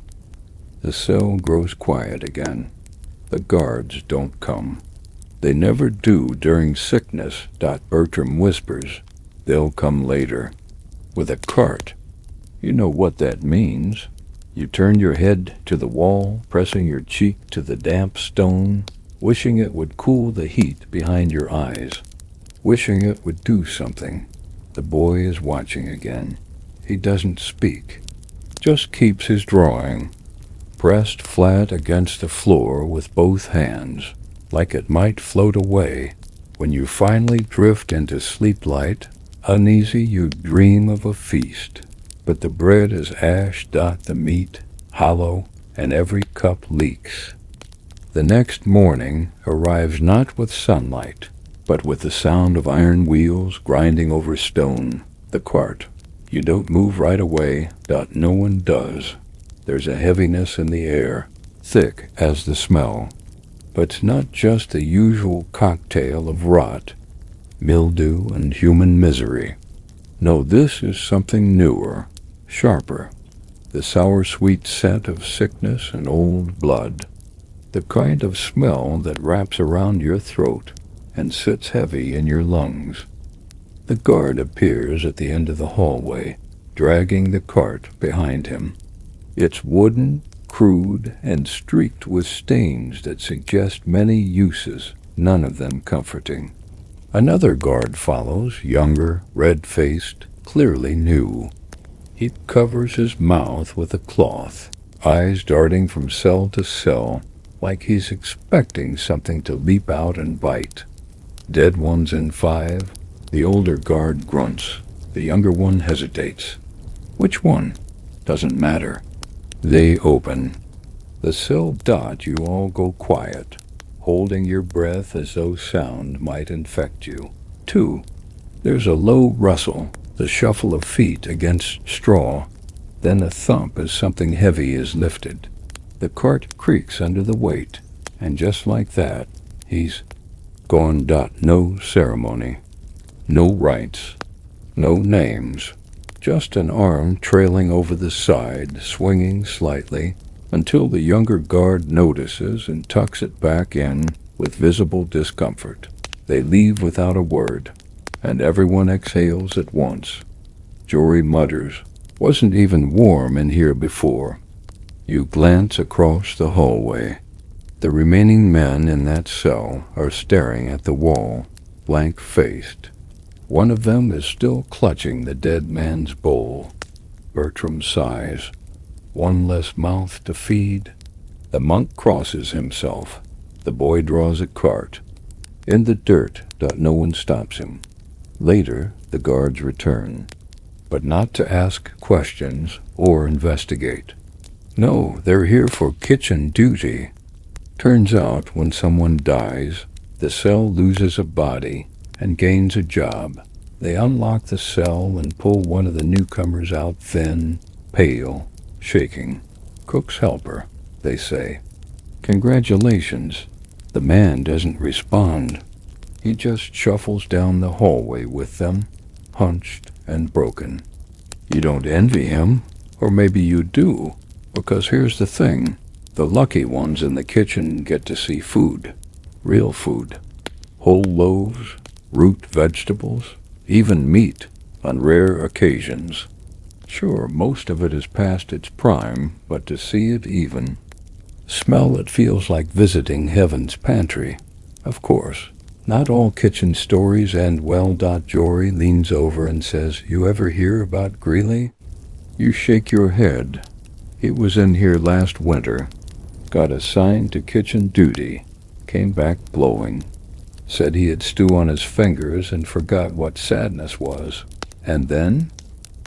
The cell grows quiet again. The guards don't come. They never do during sickness. Bertram whispers. They'll come later. With a cart. You know what that means. You turn your head to the wall, pressing your cheek to the damp stone, wishing it would cool the heat behind your eyes, wishing it would do something. The boy is watching again. He doesn't speak, just keeps his drawing, pressed flat against the floor with both hands, like it might float away. When you finally drift into sleep light, uneasy, you dream of a feast. But the bread is ash. The meat hollow, and every cup leaks. The next morning arrives not with sunlight, but with the sound of iron wheels grinding over stone. The cart. You don't move right away. No one does. There's a heaviness in the air, thick as the smell. But not just the usual cocktail of rot, mildew, and human misery. No, this is something newer, sharper. The sour-sweet scent of sickness and old blood. The kind of smell that wraps around your throat and sits heavy in your lungs. The guard appears at the end of the hallway, dragging the cart behind him. It's wooden, crude, and streaked with stains that suggest many uses, none of them comforting. Another guard follows, younger, red-faced, clearly new. He covers his mouth with a cloth, eyes darting from cell to cell, like he's expecting something to leap out and bite. Dead ones in 5. The older guard grunts. The younger one hesitates. Which one? Doesn't matter. They open. The cell. You all go quiet, holding your breath as though sound might infect you. 2. There's a low rustle, the shuffle of feet against straw, then a thump as something heavy is lifted. The cart creaks under the weight, and just like that, he's gone. No ceremony, no rites, no names, just an arm trailing over the side, swinging slightly, until the younger guard notices and tucks it back in with visible discomfort. They leave without a word, and everyone exhales at once. Jory mutters, "Wasn't even warm in here before." You glance across the hallway. The remaining men in that cell are staring at the wall, blank-faced. One of them is still clutching the dead man's bowl. Bertram sighs. One less mouth to feed. The monk crosses himself. The boy draws a cart. In the dirt. No one stops him. Later, the guards return, but not to ask questions or investigate. No, they're here for kitchen duty. Turns out when someone dies, the cell loses a body and gains a job. They unlock the cell and pull one of the newcomers out thin, pale, shaking. Cook's helper, they say. Congratulations. The man doesn't respond. He just shuffles down the hallway with them, hunched and broken. You don't envy him, or maybe you do, because here's the thing. The lucky ones in the kitchen get to see food, real food, whole loaves, root vegetables, even meat on rare occasions. Sure, most of it is past its prime, but to see it even, smell it feels like visiting heaven's pantry. Of course, not all kitchen stories end well. Jory leans over and says, "You ever hear about Greeley?" You shake your head. He was in here last winter, got assigned to kitchen duty, came back glowing, said he had stew on his fingers and forgot what sadness was. And then,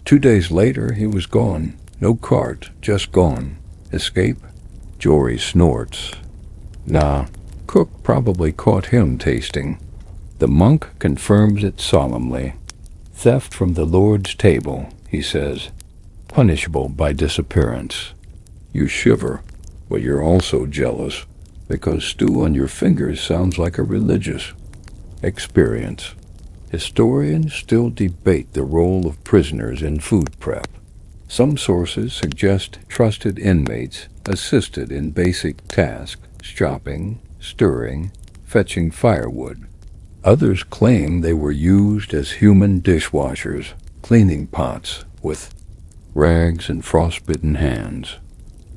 2 days later, he was gone. No cart, just gone. Escape? Jory snorts. Nah, cook probably caught him tasting. The monk confirms it solemnly. Theft from the Lord's table, he says, punishable by disappearance. You shiver, but you're also jealous, because stew on your fingers sounds like a religious experience. Historians still debate the role of prisoners in food prep. Some sources suggest trusted inmates assisted in basic tasks, chopping, stirring, fetching firewood. Others claim they were used as human dishwashers, cleaning pots with rags and frostbitten hands.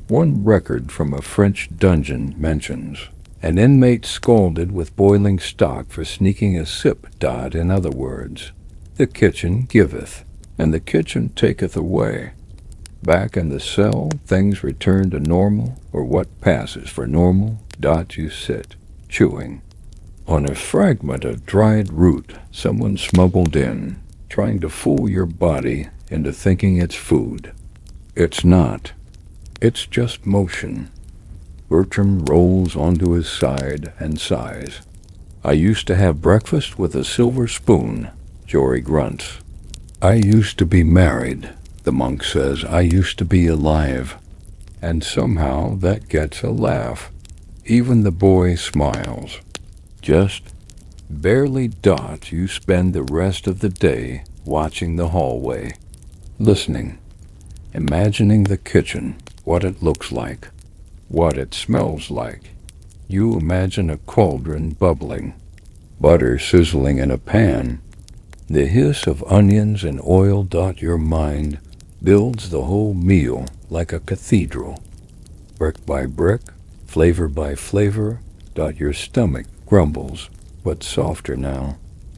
One record from a French dungeon mentions an inmate scalded with boiling stock for sneaking a sip. In other words, the kitchen giveth, and the kitchen taketh away. Back in the cell, things return to normal, or what passes for normal. You sit, chewing on a fragment of dried root someone smuggled in, trying to fool your body into thinking it's food. It's not. It's just motion. Bertram rolls onto his side and sighs. I used to have breakfast with a silver spoon, Jory grunts. I used to be married, the monk says. I used to be alive. And somehow that gets a laugh. Even the boy smiles. Just barely. You spend the rest of the day watching the hallway, listening, imagining the kitchen, what it looks like, what it smells like. You imagine a cauldron bubbling, butter sizzling in a pan, the hiss of onions and oil. Your mind builds the whole meal like a cathedral, brick by brick, flavor by flavor. Your stomach grumbles, but softer now,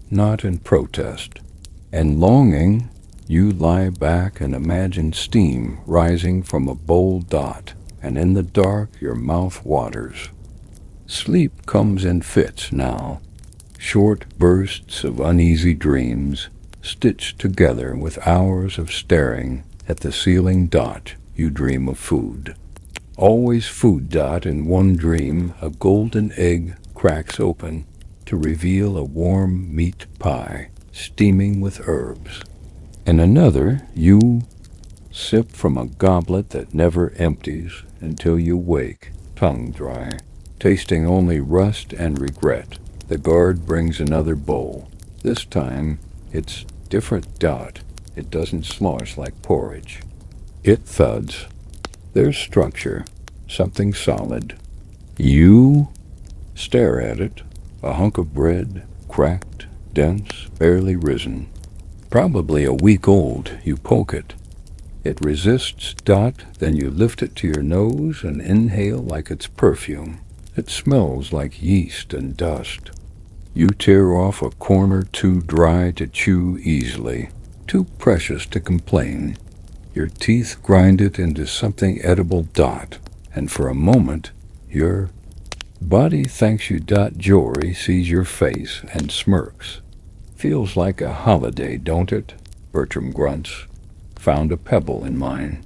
not in protest. And longing, you lie back and imagine steam rising from a bowl. And in the dark your mouth waters. Sleep comes in fits now, short bursts of uneasy dreams, stitched together with hours of staring at the ceiling. You dream of food. Always food. In one dream, a golden egg cracks open to reveal a warm meat pie, steaming with herbs. In another, you sip from a goblet that never empties until you wake, tongue dry, tasting only rust and regret. The guard brings another bowl. This time, it's different. It doesn't slosh like porridge. It thuds. There's structure, something solid. You stare at it, a hunk of bread, cracked, dense, barely risen. Probably a week old. You poke it. It resists. Then you lift it to your nose and inhale like it's perfume. It smells like yeast and dust. You tear off a corner too dry to chew easily, too precious to complain. Your teeth grind it into something edible. And for a moment, your body thanks you. Jory sees your face and smirks. Feels like a holiday, don't it? Bertram grunts. Found a pebble in mine.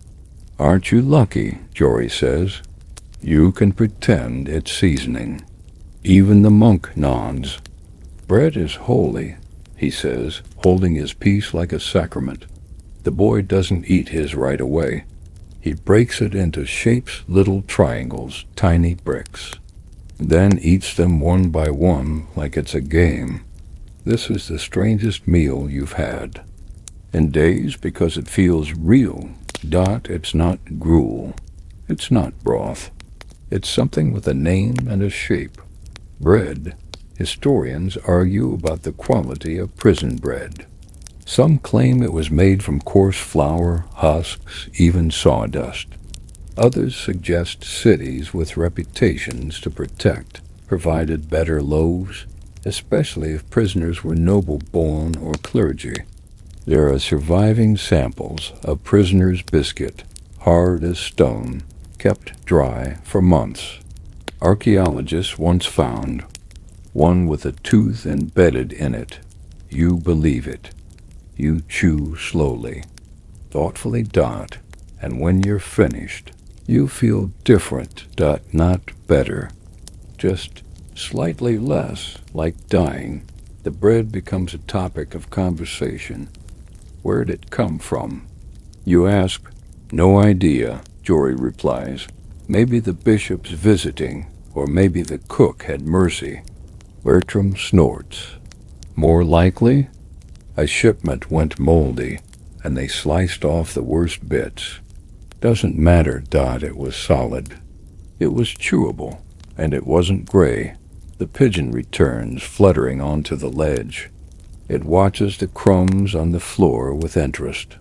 Aren't you lucky? Jory says. You can pretend it's seasoning. Even the monk nods. Bread is holy, he says, holding his piece like a sacrament. The boy doesn't eat his right away. He breaks it into shapes, little triangles, tiny bricks, then eats them one by one like it's a game. This is the strangest meal you've had. In days because it feels real. Dot, it's not gruel. It's not broth. It's something with a name and a shape. Bread. Historians argue about the quality of prison bread. Some claim it was made from coarse flour, husks, even sawdust. Others suggest cities with reputations to protect provided better loaves, especially if prisoners were noble-born or clergy. There are surviving samples of prisoners' biscuit, hard as stone, kept dry for months. Archaeologists once found one with a tooth embedded in it. You believe it. You chew slowly, thoughtfully, Dot, and when you're finished, you feel different, Dot, not better. Just slightly less like dying. The bread becomes a topic of conversation. Where'd it come from? You ask. No idea, Jory replies. Maybe the bishop's visiting, or maybe the cook had mercy. Bertram snorts. More likely, a shipment went moldy, and they sliced off the worst bits. Doesn't matter, Dot, it was solid. It was chewable, and it wasn't gray. The pigeon returns, fluttering onto the ledge. It watches the crumbs on the floor with interest.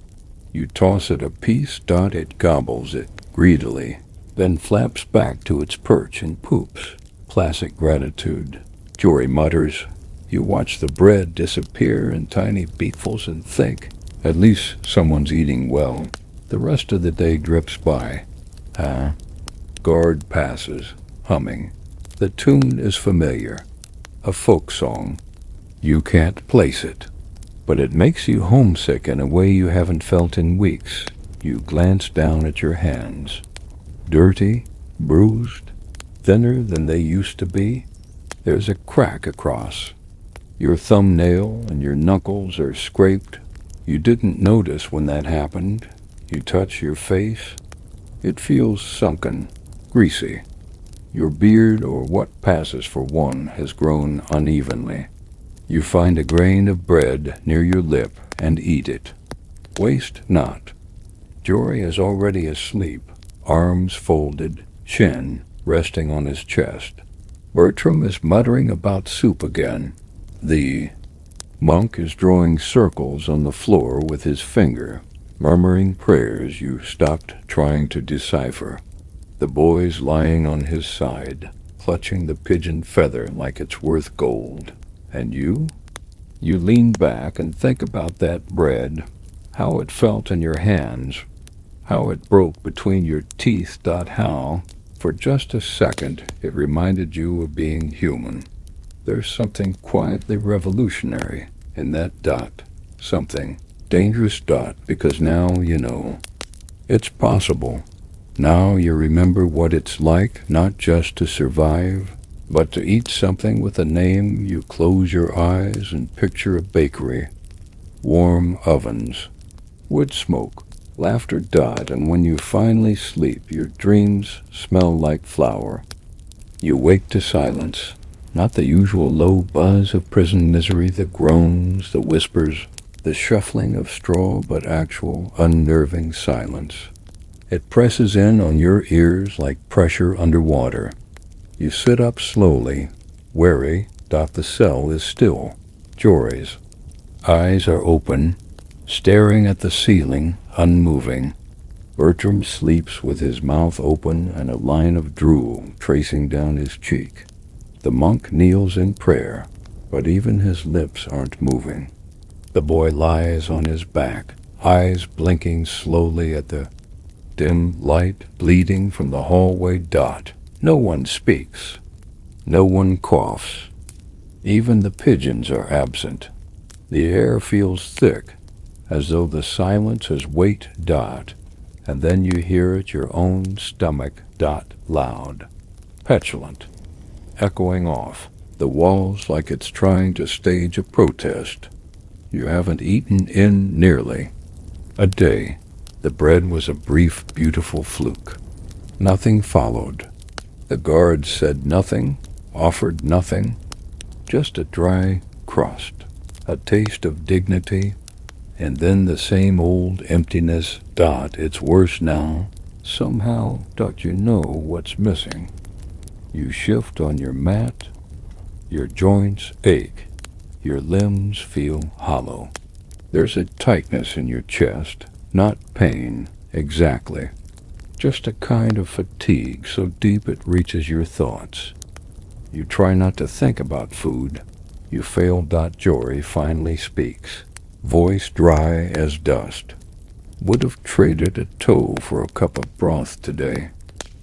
You toss it a piece, Dot, it gobbles it greedily, then flaps back to its perch and poops. Classic gratitude. Jory mutters. You watch the bread disappear in tiny beakfuls and think, at least someone's eating well. The rest of the day drips by. Guard passes, humming. The tune is familiar. A folk song. You can't place it, but it makes you homesick in a way you haven't felt in weeks. You glance down at your hands. Dirty, bruised, thinner than they used to be. There's a crack across. Your thumbnail and your knuckles are scraped. You didn't notice when that happened. You touch your face. It feels sunken, greasy. Your beard, or what passes for one, has grown unevenly. You find a grain of bread near your lip and eat it. Waste not. Jory is already asleep, arms folded, chin resting on his chest. Bertram is muttering about soup again. The monk is drawing circles on the floor with his finger, murmuring prayers you stopped trying to decipher. The boy's lying on his side, clutching the pigeon feather like it's worth gold. And you? You lean back and think about that bread, how it felt in your hands, how it broke between your teeth. How, for just a second, it reminded you of being human. There's something quietly revolutionary in that Dot. Something dangerous, Dot, because now you know. It's possible. Now you remember what it's like not just to survive, but to eat something with a name. You close your eyes and picture a bakery, warm ovens, wood smoke, laughter, Dot, and when you finally sleep, your dreams smell like flour. You wake to silence, not the usual low buzz of prison misery, the groans, the whispers, the shuffling of straw, but actual unnerving silence. It presses in on your ears like pressure underwater. You sit up slowly, wary. The cell is still. Jory's eyes are open, staring at the ceiling, unmoving. Bertram sleeps with his mouth open and a line of drool tracing down his cheek. The monk kneels in prayer, but even his lips aren't moving. The boy lies on his back, eyes blinking slowly at the dim light bleeding from the hallway. Dot. No one speaks. No one coughs. Even the pigeons are absent. The air feels thick, as though the silence has weight. Dot. And then you hear it, your own stomach. Dot. Loud, petulant, echoing off the walls like it's trying to stage a protest. You haven't eaten in nearly a day. The bread was a brief, beautiful fluke. Nothing followed. The guards said nothing, offered nothing, just a dry crust, a taste of dignity, and then the same old emptiness. It's worse now. Somehow, you know what's missing. You shift on your mat, your joints ache, your limbs feel hollow. There's a tightness in your chest, not pain, exactly. Just a kind of fatigue so deep it reaches your thoughts. You try not to think about food. You fail. Jory finally speaks, voice dry as dust. Would have traded a toe for a cup of broth today.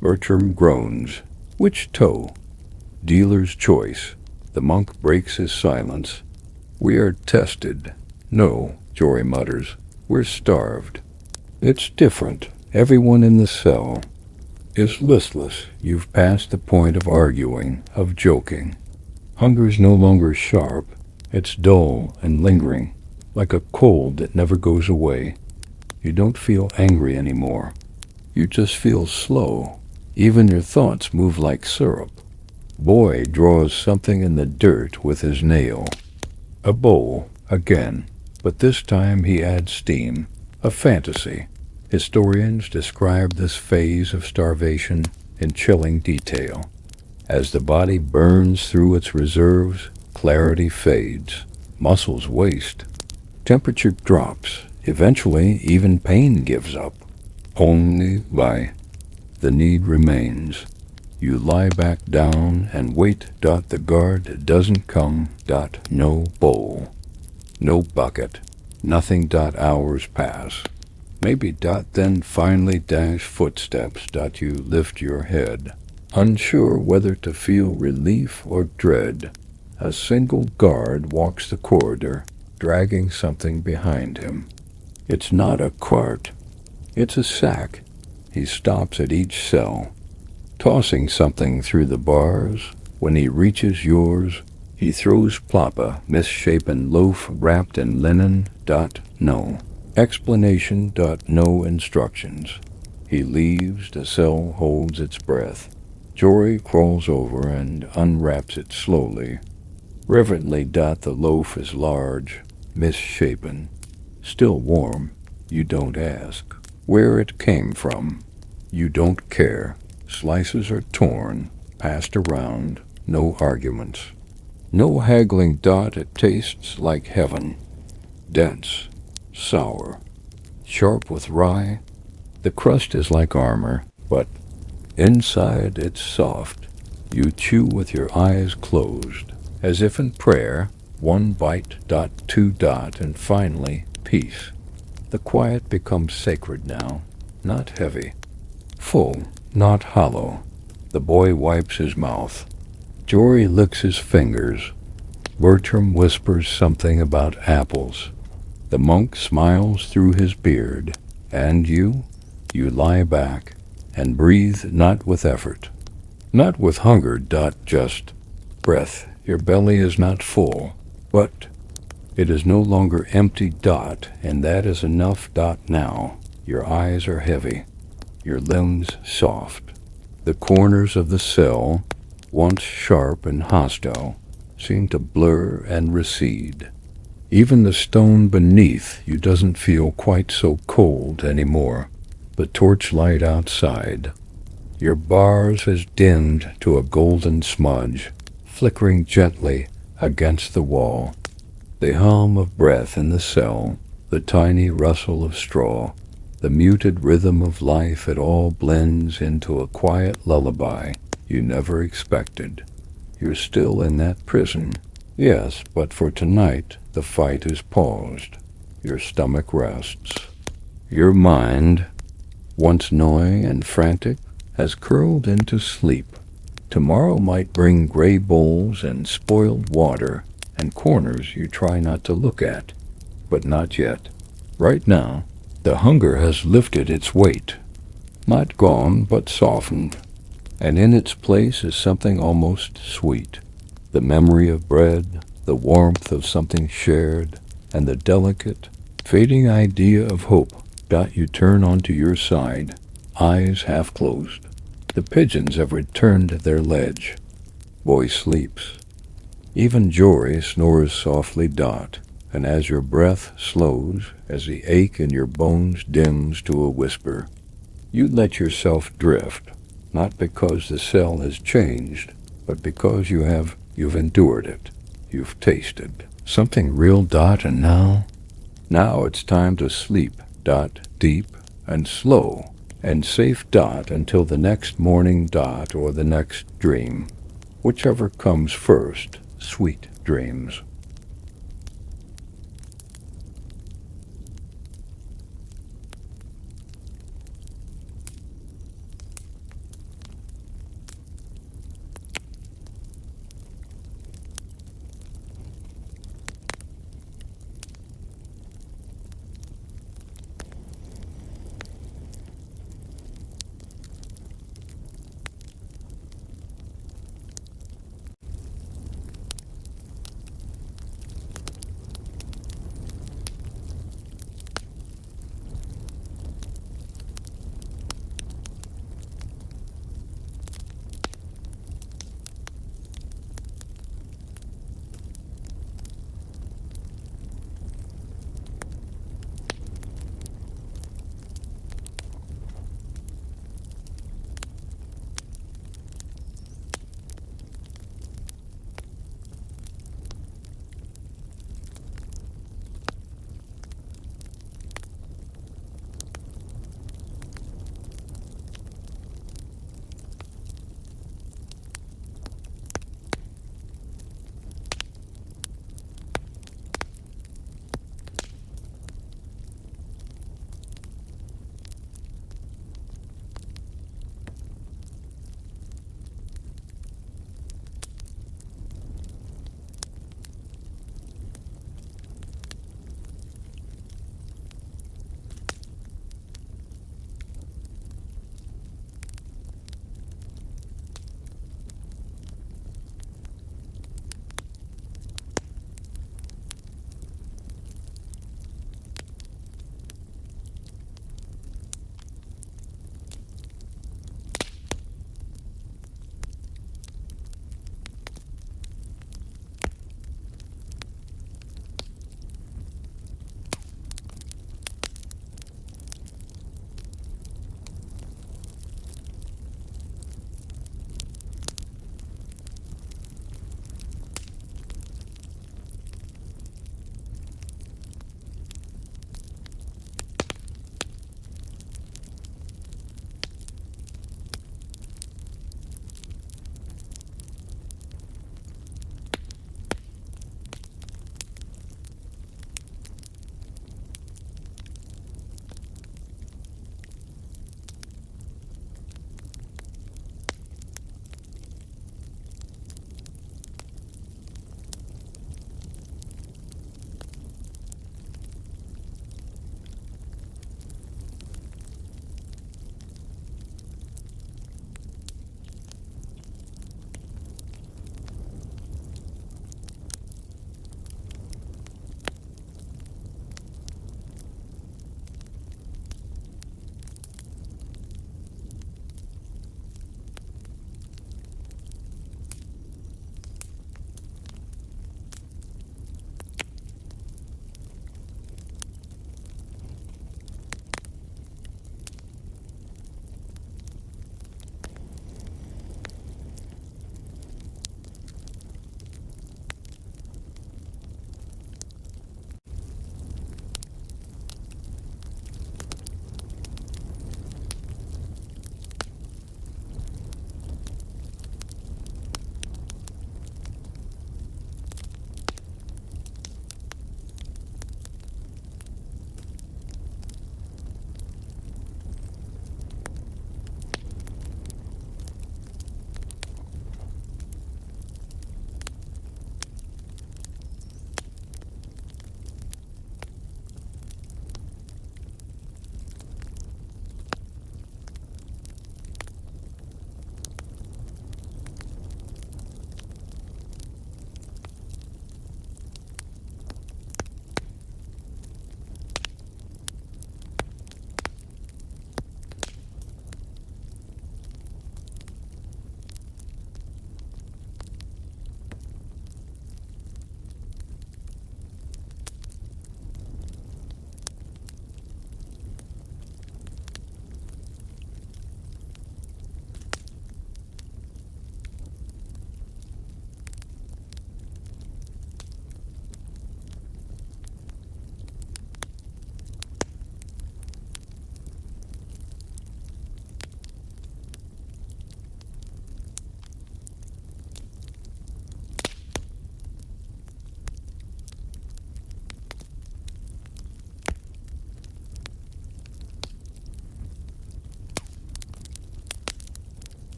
Bertram groans. Which toe? Dealer's choice. The monk breaks his silence. We are tested. No, Jory mutters. We're starved. It's different. Everyone in the cell is listless. You've passed the point of arguing, of joking. Hunger's no longer sharp. It's dull and lingering, like a cold that never goes away. You don't feel angry anymore. You just feel slow. Even your thoughts move like syrup. Boy draws something in the dirt with his nail. A bowl, again, but this time he adds steam. A fantasy. Historians describe this phase of starvation in chilling detail. As the body burns through its reserves, clarity fades, muscles waste, temperature drops. Eventually, even pain gives up. Only the need remains. You lie back down and wait. The guard doesn't come. No bowl. No bucket. Nothing. Hours pass. Maybe. Then finally footsteps. You lift your head, unsure whether to feel relief or dread. A single guard walks the corridor, dragging something behind him. It's not a cart. It's a sack. He stops at each cell, tossing something through the bars. When he reaches yours, he throws plop, a misshapen loaf wrapped in linen. No explanation. No instructions. He leaves. The cell holds its breath. Jory crawls over and unwraps it slowly. Reverently. The loaf is large, misshapen, still warm. You don't ask where it came from. You don't care. Slices are torn, passed around. No arguments. No haggling. It tastes like heaven. Dense, sour, sharp with rye. The crust is like armor, but inside it's soft. You chew with your eyes closed, as if in prayer. One bite. Two. And finally, peace. The quiet becomes sacred now, not heavy. Full, not hollow. The boy wipes his mouth. Jory licks his fingers. Bertram whispers something about apples. The monk smiles through his beard. And you lie back and breathe, not with effort, not with hunger. Just breath. Your belly is not full, but it is no longer empty. And that is enough. Now your eyes are heavy, your limbs soft. The corners of the cell, once sharp and hostile, seem to blur and recede. Even the stone beneath you doesn't feel quite so cold anymore. The torchlight outside, your bars has dimmed to a golden smudge, flickering gently against the wall. The hum of breath in the cell, the tiny rustle of straw, the muted rhythm of life, it all blends into a quiet lullaby you never expected. You're still in that prison. Yes, but for tonight, the fight is paused. Your stomach rests. Your mind, once gnawing and frantic, has curled into sleep. Tomorrow might bring gray bowls and spoiled water and corners you try not to look at, but not yet. Right now, the hunger has lifted its weight. Not gone, but softened. And in its place is something almost sweet. The memory of bread, the warmth of something shared, and the delicate, fading idea of hope. You turn onto your side, eyes half closed. The pigeons have returned to their ledge. Boy sleeps. Even Jory snores softly. And as your breath slows, as the ache in your bones dims to a whisper, you let yourself drift, not because the cell has changed, but because you've endured it. You've tasted something real, and now it's time to sleep, deep and slow and safe, until the next morning, or the next dream, whichever comes first. Sweet dreams.